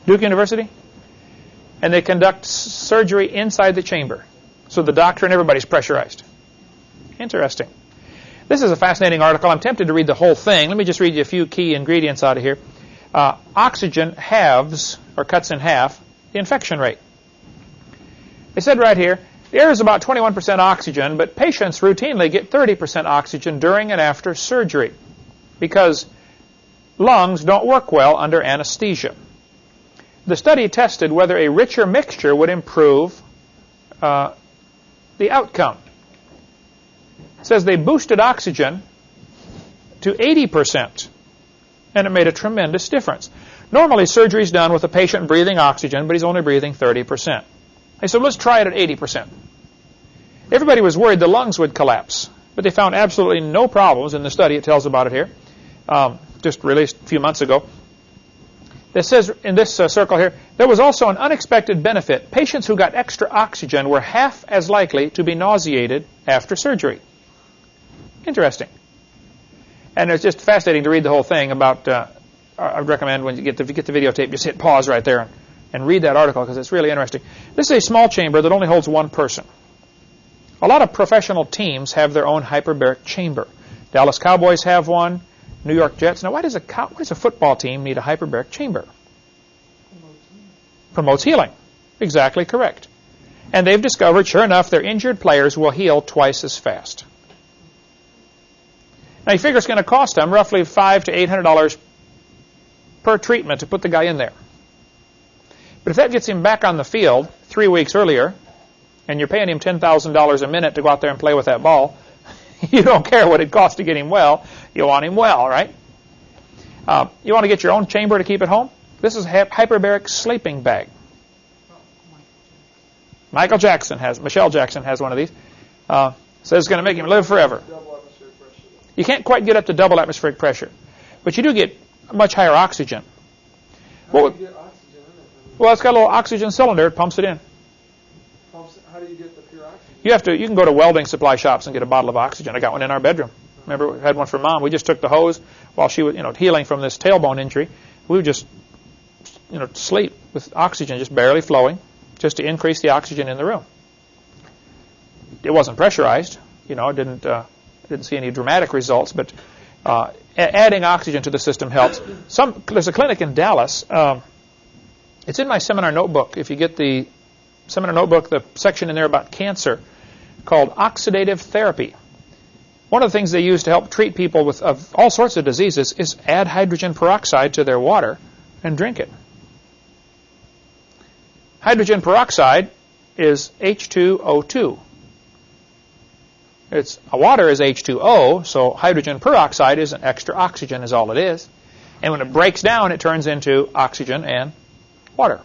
Duke University? And they conduct surgery inside the chamber. So the doctor and everybody's pressurized. Interesting. This is a fascinating article. I'm tempted to read the whole thing. Let me just read you a few key ingredients out of here. Oxygen halves, or cuts in half, the infection rate. They said right here, the air is about 21% oxygen, but patients routinely get 30% oxygen during and after surgery because lungs don't work well under anesthesia. The study tested whether a richer mixture would improve the outcome. It says they boosted oxygen to 80%, and it made a tremendous difference. Normally, surgery is done with a patient breathing oxygen, but he's only breathing 30%. They said, let's try it at 80%. Everybody was worried the lungs would collapse, but they found absolutely no problems in the study. It tells about it here, just released a few months ago. It says in this circle here, there was also an unexpected benefit. Patients who got extra oxygen were half as likely to be nauseated after surgery. Interesting. And it's just fascinating to read the whole thing about, I would recommend when you get the videotape, just hit pause right there and read that article because it's really interesting. This is a small chamber that only holds one person. A lot of professional teams have their own hyperbaric chamber. Dallas Cowboys have one. New York Jets. Now, why does a football team need a hyperbaric chamber? Promotes healing. Exactly correct. And they've discovered, sure enough, their injured players will heal twice as fast. Now, you figure it's going to cost them roughly $500 to $800 per treatment to put the guy in there. But if that gets him back on the field 3 weeks earlier, and you're paying him $10,000 a minute to go out there and play with that ball, you don't care what it costs to get him well. You want him well, right? You want to get your own chamber to keep at home? This is a hyperbaric sleeping bag. Michael Jackson Michelle Jackson has one of these. Says it's going to make him live forever. Double atmospheric pressure. You can't quite get up to double atmospheric pressure, but you do get much higher oxygen. How do you get oxygen in it? Well, it's got a little oxygen cylinder. It pumps it in. How do you get the pure oxygen? You can go to welding supply shops and get a bottle of oxygen. I got one in our bedroom. Remember, we had one for Mom. We just took the hose while she was, healing from this tailbone injury. We would just, sleep with oxygen just barely flowing, just to increase the oxygen in the room. It wasn't pressurized. Didn't see any dramatic results, but adding oxygen to the system helps. There's a clinic in Dallas. It's in my seminar notebook. If you get the seminar notebook, the section in there about cancer called oxidative therapy. One of the things they use to help treat people with of all sorts of diseases is add hydrogen peroxide to their water and drink it. Hydrogen peroxide is H2O2. Water is H2O, so hydrogen peroxide is an extra oxygen is all it is. And when it breaks down, it turns into oxygen and water.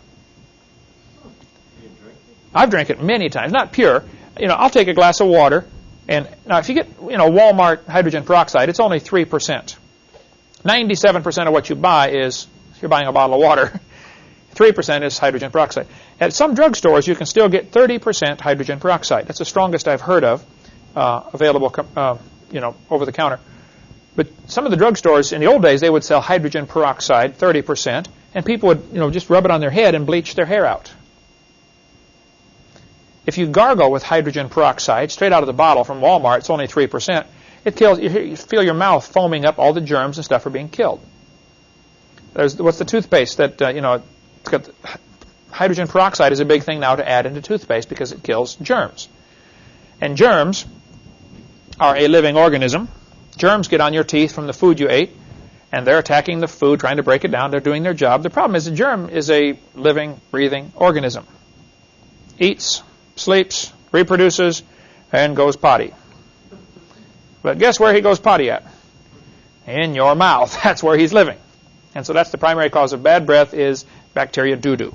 I've drank it many times, not pure. I'll take a glass of water, and now if you get, Walmart hydrogen peroxide, it's only 3%. 97% of what you buy is, if you're buying a bottle of water, 3% is hydrogen peroxide. At some drugstores, you can still get 30% hydrogen peroxide. That's the strongest I've heard of, available, over the counter. But some of the drugstores, in the old days, they would sell hydrogen peroxide, 30%, and people would, just rub it on their head and bleach their hair out. If you gargle with hydrogen peroxide straight out of the bottle from Walmart, it's only 3%. It kills. You feel your mouth foaming up. All the germs and stuff are being killed. What's the toothpaste that it's got hydrogen peroxide is a big thing now to add into toothpaste because it kills germs. And germs are a living organism. Germs get on your teeth from the food you ate, and they're attacking the food, trying to break it down. They're doing their job. The problem is the germ is a living, breathing organism. Eats, sleeps, reproduces, and goes potty. But guess where he goes potty at? In your mouth. That's where he's living. And so that's the primary cause of bad breath is bacteria doo-doo.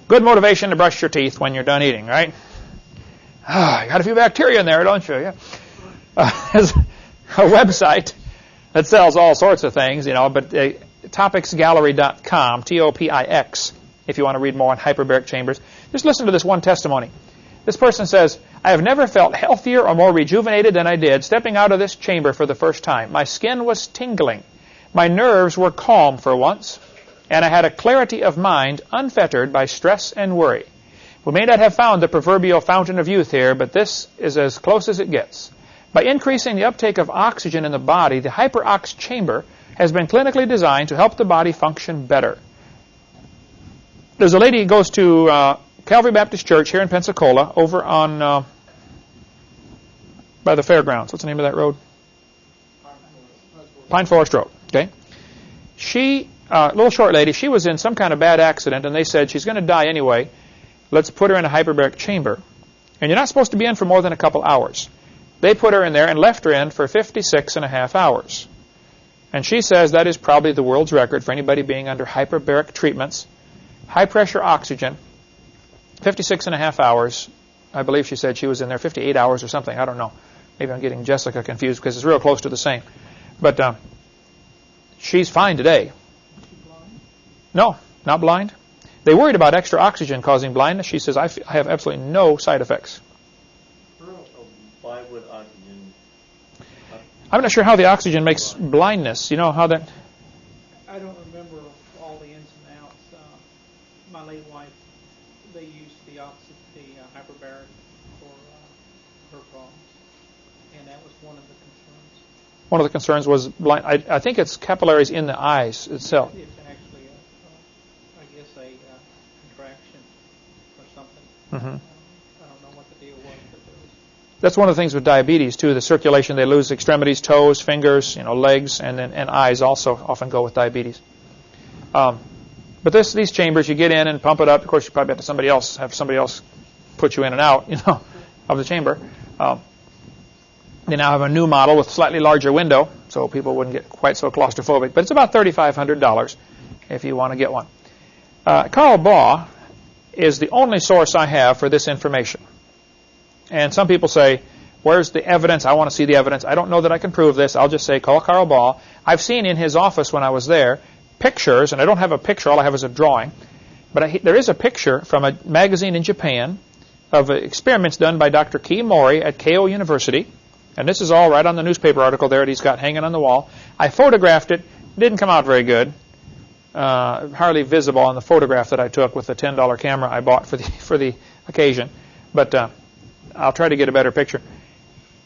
Good motivation to brush your teeth when you're done eating, right? You got a few bacteria in there, don't you? Yeah. There's a website that sells all sorts of things, but topicsgallery.com, T-O-P-I-X, if you want to read more on hyperbaric chambers. Just listen to this one testimony. This person says, I have never felt healthier or more rejuvenated than I did stepping out of this chamber for the first time. My skin was tingling. My nerves were calm for once, and I had a clarity of mind unfettered by stress and worry. We may not have found the proverbial fountain of youth here, but this is as close as it gets. By increasing the uptake of oxygen in the body, the HyperOx chamber has been clinically designed to help the body function better. There's a lady who goes to Calvary Baptist Church here in Pensacola over on by the fairgrounds. What's the name of that road? Pine Forest Road. Okay. She, little short lady, she was in some kind of bad accident, and they said she's going to die anyway. Let's put her in a hyperbaric chamber. And you're not supposed to be in for more than a couple hours. They put her in there and left her in for 56 and a half hours. And she says that is probably the world's record for anybody being under hyperbaric treatments. High pressure oxygen, 56 and a half hours. I believe she said she was in there 58 hours or something. I don't know. Maybe I'm getting Jessica confused because it's real close to the same. But she's fine today. Is she blind? No, not blind. They worried about extra oxygen causing blindness. She says, I have absolutely no side effects. Why would oxygen? I'm not sure how the oxygen makes blindness. You know how that... I don't remember all the ins and outs. My late wife, they used the hyperbaric for her problems, and that was one of the concerns. One of the concerns was blind. I think it's capillaries in the eyes itself. It's actually, I guess, a contraction or something. Mm-hmm. I don't know what the deal was, but there was. That's one of the things with diabetes too. The circulation, they lose extremities, toes, fingers, legs, and eyes also often go with diabetes. But these chambers, you get in and pump it up. Of course, you probably have to have somebody else put you in and out, of the chamber. They now have a new model with slightly larger window, so people wouldn't get quite so claustrophobic. But it's about $3,500 if you want to get one. Carl Baugh is the only source I have for this information. And some people say, where's the evidence? I want to see the evidence. I don't know that I can prove this. I'll just say, call Carl Baugh. I've seen in his office when I was there pictures, and I don't have a picture. All I have is a drawing. But there is a picture from a magazine in Japan of experiments done by Dr. Kei Mori at Keio University. And this is all right on the newspaper article there that he's got hanging on the wall. I photographed it. It didn't come out very good. Hardly visible on the photograph that I took with the $10 camera I bought for the occasion. But I'll try to get a better picture.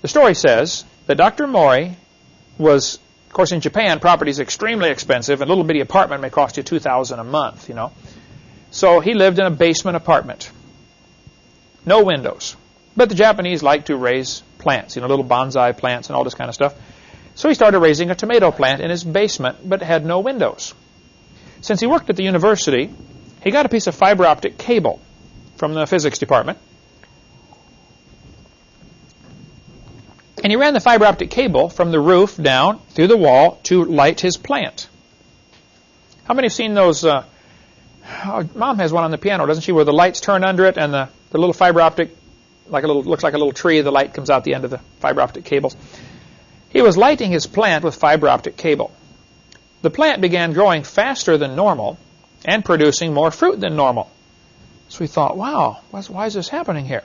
The story says that Dr. Mori was, of course, in Japan, property is extremely expensive. A little bitty apartment may cost you $2,000 a month, So he lived in a basement apartment. No windows. But the Japanese like to raise plants, little bonsai plants and all this kind of stuff. So he started raising a tomato plant in his basement, but had no windows. Since he worked at the university, he got a piece of fiber optic cable from the physics department. And he ran the fiber optic cable from the roof down through the wall to light his plant. How many have seen those? Mom has one on the piano, doesn't she, where the lights turn under it and the little fiber optic, looks like a little tree, the light comes out the end of the fiber optic cables. He was lighting his plant with fiber optic cable. The plant began growing faster than normal and producing more fruit than normal. So he thought, wow, why is this happening here?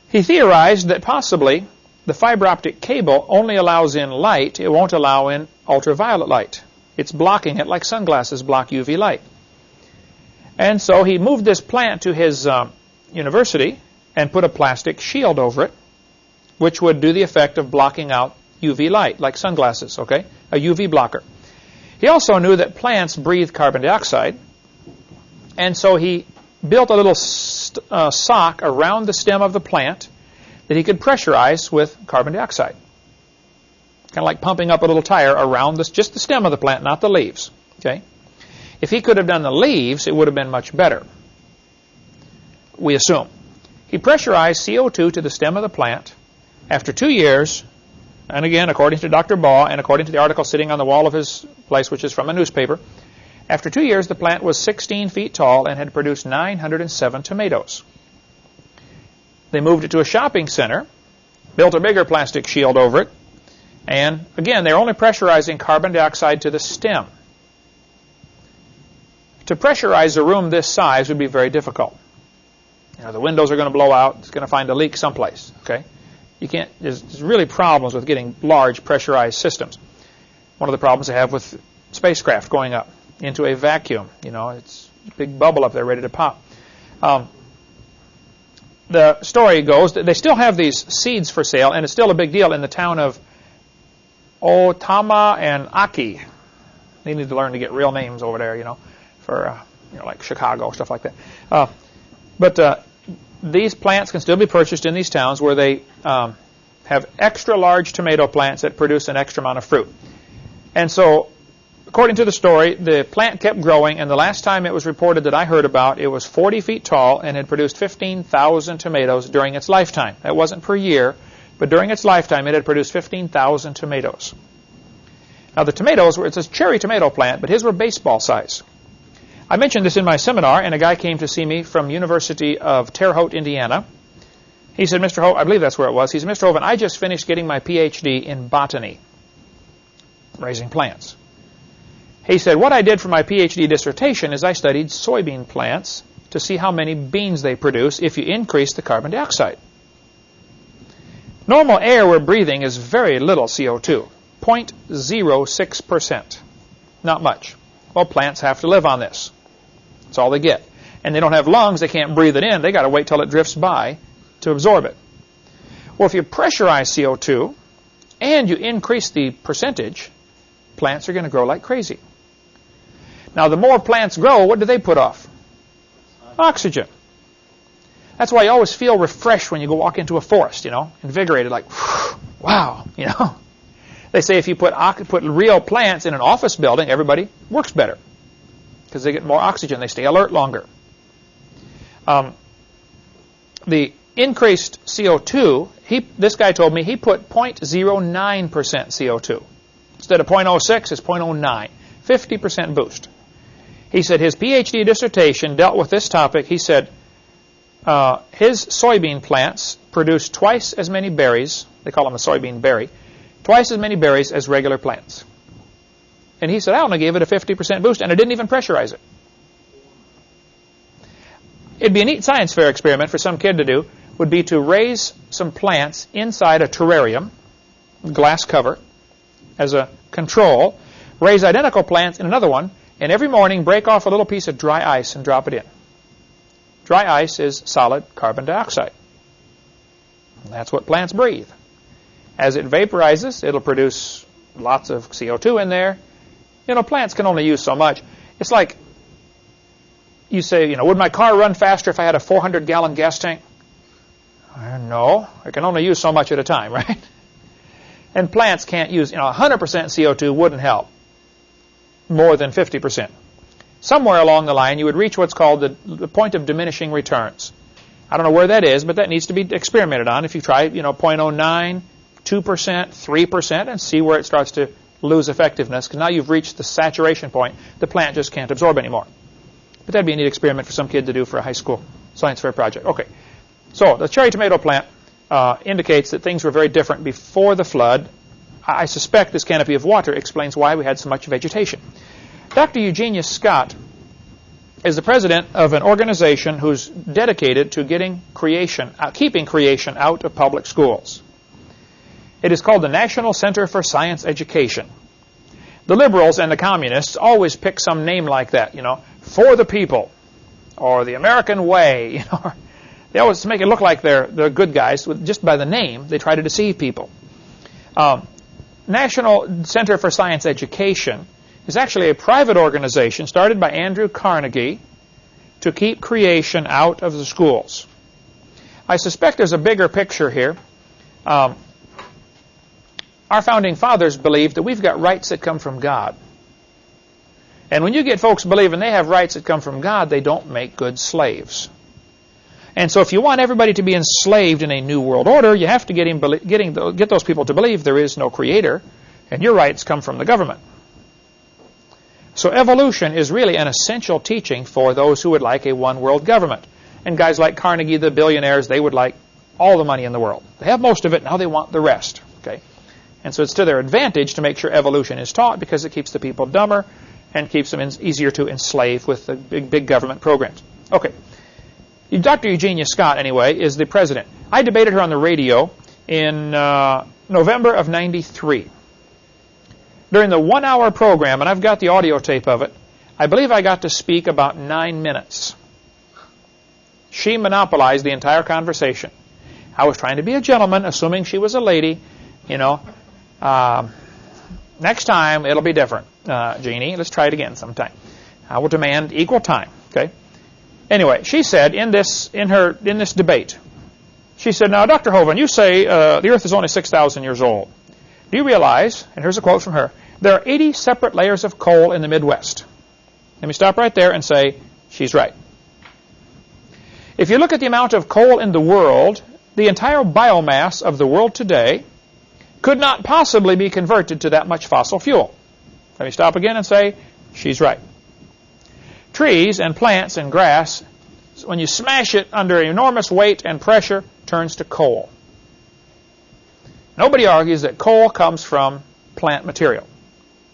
He theorized that possibly the fiber optic cable only allows in light, it won't allow in ultraviolet light. It's blocking it like sunglasses block UV light. And so he moved this plant to his university and put a plastic shield over it, which would do the effect of blocking out UV light, like sunglasses, okay? A UV blocker. He also knew that plants breathe carbon dioxide, and so he built a little sock around the stem of the plant that he could pressurize with carbon dioxide. Kind of like pumping up a little tire around just the stem of the plant, not the leaves, okay? If he could have done the leaves, it would have been much better, we assume. He pressurized CO2 to the stem of the plant. After 2 years, and again, according to Dr. Baugh and according to the article sitting on the wall of his place, which is from a newspaper, after 2 years, the plant was 16 feet tall and had produced 907 tomatoes. They moved it to a shopping center, built a bigger plastic shield over it, and again, they're only pressurizing carbon dioxide to the stem. To pressurize a room this size would be very difficult. The windows are going to blow out. It's going to find a leak someplace, okay? You can't. There's really problems with getting large pressurized systems. One of the problems they have with spacecraft going up into a vacuum. It's a big bubble up there ready to pop. The story goes that they still have these seeds for sale, and it's still a big deal in the town of Otama and Aki. They need to learn to get real names over there, for like Chicago, stuff like that. But these plants can still be purchased in these towns where they have extra large tomato plants that produce an extra amount of fruit. And so, according to the story, the plant kept growing, and the last time it was reported that I heard about, it was 40 feet tall and had produced 15,000 tomatoes during its lifetime. That wasn't per year, but during its lifetime it had produced 15,000 tomatoes. Now the tomatoes it's a cherry tomato plant, but his were baseball size. I mentioned this in my seminar, and a guy came to see me from University of Terre Haute, Indiana. He said, Mr. Hovind, I believe that's where it was. He said, Mr. Hovind, I just finished getting my PhD in botany, raising plants. He said, what I did for my PhD dissertation is I studied soybean plants to see how many beans they produce if you increase the carbon dioxide. Normal air we're breathing is very little CO2, 0.06%. Not much. Well, plants have to live on this. That's all they get. And they don't have lungs, they can't breathe it in. They got to wait till it drifts by to absorb it. Well, if you pressurize CO2 and you increase the percentage, plants are going to grow like crazy. Now, the more plants grow, what do they put off? Oxygen. That's why you always feel refreshed when you go walk into a forest, invigorated, like, wow, They say if you put real plants in an office building, everybody works better because they get more oxygen. They stay alert longer. The increased CO2, this guy told me he put 0.09% CO2. Instead of 0.06, it's 0.09. 50% boost. He said his PhD dissertation dealt with this topic. He said his soybean plants produce twice as many berries. They call them a soybean berry. Twice as many berries as regular plants. And he said, I only gave it a 50% boost, and I didn't even pressurize it. It'd be a neat science fair experiment for some kid to do, would be to raise some plants inside a terrarium, glass cover, as a control, raise identical plants in another one, and every morning break off a little piece of dry ice and drop it in. Dry ice is solid carbon dioxide. And that's what plants breathe. As it vaporizes, it'll produce lots of CO2 in there. Plants can only use so much. It's like you say, would my car run faster if I had a 400-gallon gas tank? No, it can only use so much at a time, right? And plants can't use, 100% CO2 wouldn't help more than 50%. Somewhere along the line, you would reach what's called the point of diminishing returns. I don't know where that is, but that needs to be experimented on. If you try, 0.09, 2%, 3%, and see where it starts to lose effectiveness, because now you've reached the saturation point. The plant just can't absorb anymore. But that'd be a neat experiment for some kid to do for a high school science fair project. Okay, so the cherry tomato plant indicates that things were very different before the flood. I suspect this canopy of water explains why we had so much vegetation. Dr. Eugenia Scott is the president of an organization who's dedicated to keeping creation out of public schools. It is called the National Center for Science Education. The liberals and the communists always pick some name like that, for the people, or the American way. They always make it look like they're good guys. Just by the name, they try to deceive people. National Center for Science Education is actually a private organization started by Andrew Carnegie to keep creation out of the schools. I suspect there's a bigger picture here. Our founding fathers believed that we've got rights that come from God. And when you get folks believing they have rights that come from God, they don't make good slaves. And so if you want everybody to be enslaved in a new world order, you have to get those people to believe there is no creator, and your rights come from the government. So evolution is really an essential teaching for those who would like a one-world government. And guys like Carnegie, the billionaires, they would like all the money in the world. They have most of it, now they want the rest. Okay? And so it's to their advantage to make sure evolution is taught because it keeps the people dumber and keeps them easier to enslave with the big government programs. Okay. Dr. Eugenia Scott, anyway, is the president. I debated her on the radio in November of '93. During the 1-hour program, and I've got the audio tape of it, I believe I got to speak about 9 minutes. She monopolized the entire conversation. I was trying to be a gentleman, assuming she was a lady. Next time, it'll be different, Jeannie. Let's try it again sometime. I will demand equal time. Okay. Anyway, she said in this debate, she said, "Now, Dr. Hovind, you say the Earth is only 6,000 years old. Do you realize?" And here's a quote from her: "There are 80 separate layers of coal in the Midwest." Let me stop right there and say she's right. If you look at the amount of coal in the world, the entire biomass of the world today could not possibly be converted to that much fossil fuel. Let me stop again and say she's right. Trees and plants and grass, when you smash it under enormous weight and pressure, turns to coal. Nobody argues that coal comes from plant material.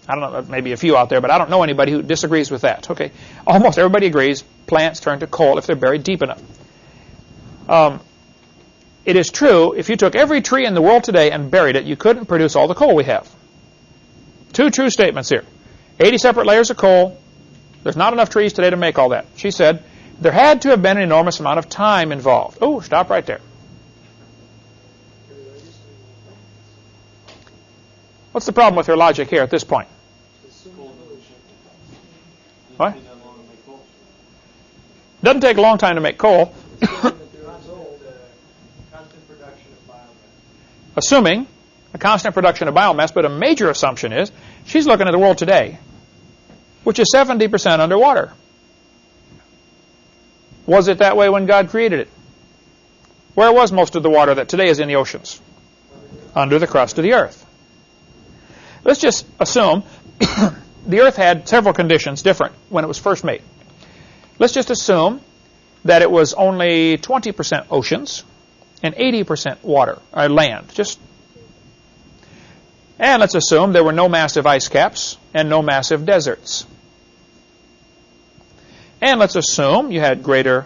I don't know, maybe a few out there, but I don't know anybody who disagrees with that. Okay, almost everybody agrees plants turn to coal if they're buried deep enough. It is true, if you took every tree in the world today and buried it, you couldn't produce all the coal we have. Two true statements here. 80 separate layers of coal. There's not enough trees today to make all that. She said there had to have been an enormous amount of time involved. Oh, stop right there. What's the problem with her logic here at this point? What? Doesn't take a long time to make coal. Assuming a constant production of biomass, but a major assumption is she's looking at the world today, which is 70% underwater. Was it that way when God created it? Where was most of the water that today is in the oceans? Under the crust of the earth. Let's just assume the earth had several conditions different when it was first made. Let's just assume that it was only 20% oceans and 80% water, or land. And let's assume there were no massive ice caps and no massive deserts. And let's assume you had greater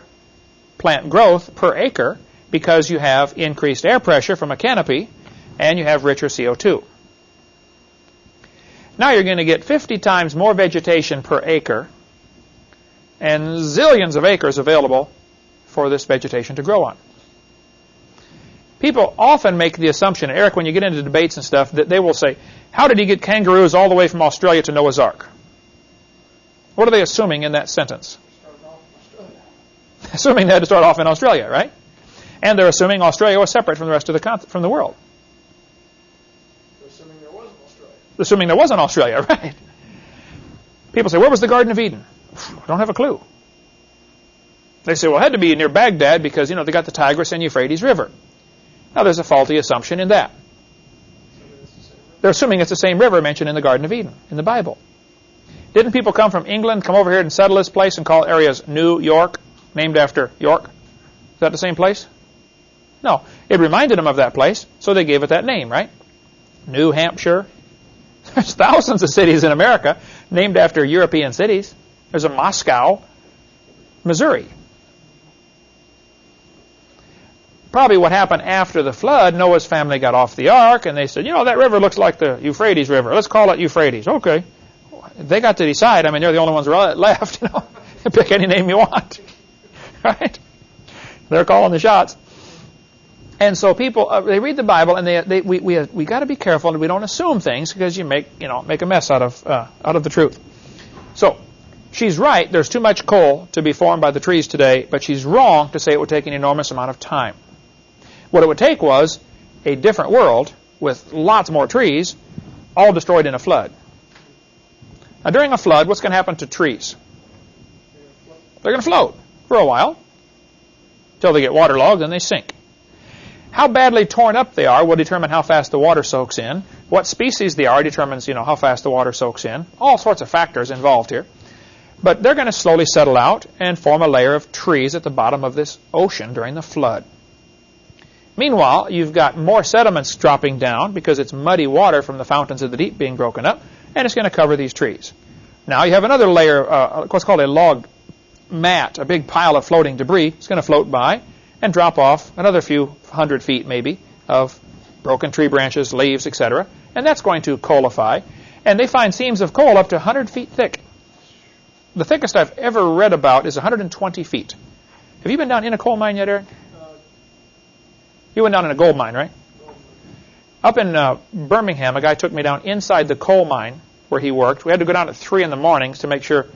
plant growth per acre because you have increased air pressure from a canopy and you have richer CO2. Now you're going to get 50 times more vegetation per acre and zillions of acres available for this vegetation to grow on. People often make the assumption, Eric, when you get into debates and stuff, that they will say, how did he get kangaroos all the way from Australia to Noah's Ark? What are they assuming in that sentence? Assuming they had to start off in Australia, right? And they're assuming Australia was separate from the rest of from the world. They're assuming there was an Australia. Assuming there was an Australia, right? People say, where was the Garden of Eden? I don't have a clue. They say, well, it had to be near Baghdad because, they got the Tigris and Euphrates River. Now, there's a faulty assumption in that. They're assuming it's the same river mentioned in the Garden of Eden, in the Bible. Didn't people come from England, come over here and settle this place and call areas New York, named after York? Is that the same place? No. It reminded them of that place, so they gave it that name, right? New Hampshire. There's thousands of cities in America named after European cities. There's a Moscow, Missouri. Probably what happened after the flood, Noah's family got off the ark, and they said, that river looks like the Euphrates River. Let's call it Euphrates. Okay. They got to decide. I mean, they're the only ones left. Pick any name you want. Right? They're calling the shots. And so people, they read the Bible, and we got to be careful that we don't assume things because you make a mess out of the truth. So, she's right. There's too much coal to be formed by the trees today, but she's wrong to say it would take an enormous amount of time. What it would take was a different world with lots more trees, all destroyed in a flood. Now, during a flood, what's going to happen to trees? They're going to float for a while until they get waterlogged and they sink. How badly torn up they are will determine how fast the water soaks in. What species they are determines, how fast the water soaks in. All sorts of factors involved here. But they're going to slowly settle out and form a layer of trees at the bottom of this ocean during the flood. Meanwhile, you've got more sediments dropping down because it's muddy water from the fountains of the deep being broken up, and it's going to cover these trees. Now you have another layer, what's called a log mat, a big pile of floating debris. It's going to float by and drop off another few hundred feet maybe of broken tree branches, leaves, etc. And that's going to coalify. And they find seams of coal up to 100 feet thick. The thickest I've ever read about is 120 feet. Have you been down in a coal mine yet, Eric? You went down in a gold mine, right? Up in Birmingham, a guy took me down inside the coal mine where he worked. We had to go down at 3 in the mornings to make sure,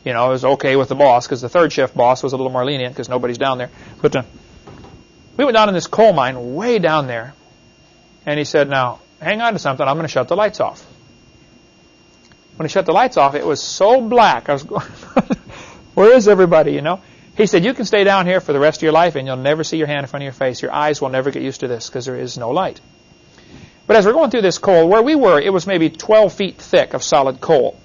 it was okay with the boss, because the third shift boss was a little more lenient because nobody's down there. But we went down in this coal mine way down there, and he said, now, hang on to something, I'm going to shut the lights off. When he shut the lights off, it was so black. I was going, where is everybody, He said, you can stay down here for the rest of your life and you'll never see your hand in front of your face. Your eyes will never get used to this because there is no light. But as we're going through this coal, where we were, it was maybe 12 feet thick of solid coal.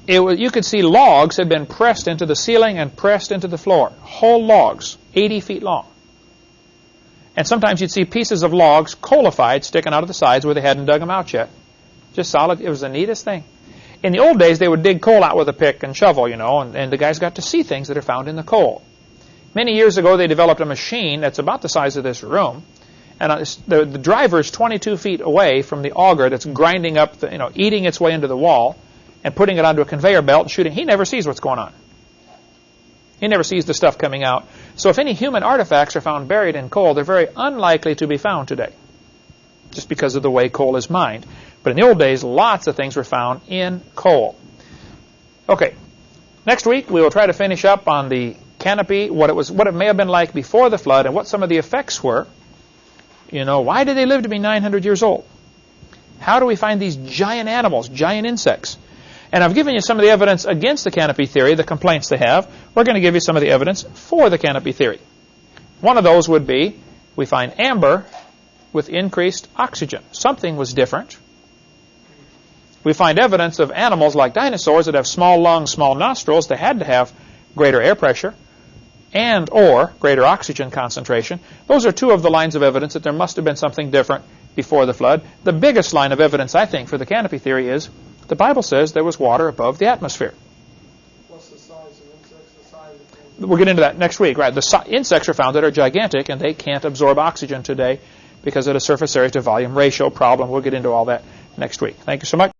You could see logs had been pressed into the ceiling and pressed into the floor. Whole logs, 80 feet long. And sometimes you'd see pieces of logs coalified sticking out of the sides where they hadn't dug them out yet. Just solid. It was the neatest thing. In the old days, they would dig coal out with a pick and shovel, and the guys got to see things that are found in the coal. Many years ago, they developed a machine that's about the size of this room, and the driver is 22 feet away from the auger that's grinding up, eating its way into the wall and putting it onto a conveyor belt and shooting. He never sees what's going on. He never sees the stuff coming out. So if any human artifacts are found buried in coal, they're very unlikely to be found today, just because of the way coal is mined. But in the old days, lots of things were found in coal. Okay, next week we will try to finish up on the canopy, what it may have been like before the flood, and what some of the effects were. Why did they live to be 900 years old? How do we find these giant animals, giant insects? And I've given you some of the evidence against the canopy theory, the complaints they have. We're going to give you some of the evidence for the canopy theory. One of those would be, we find amber with increased oxygen. Something was different. We find evidence of animals like dinosaurs that have small lungs, small nostrils. They had to have greater air pressure and or greater oxygen concentration. Those are two of the lines of evidence that there must have been something different before the flood. The biggest line of evidence, I think, for the canopy theory is the Bible says there was water above the atmosphere. What's the size of insects? The size of things? We'll get into that next week, right? The insects are found that are gigantic, and they can't absorb oxygen today because of the surface area to volume ratio problem. We'll get into all that next week. Thank you so much.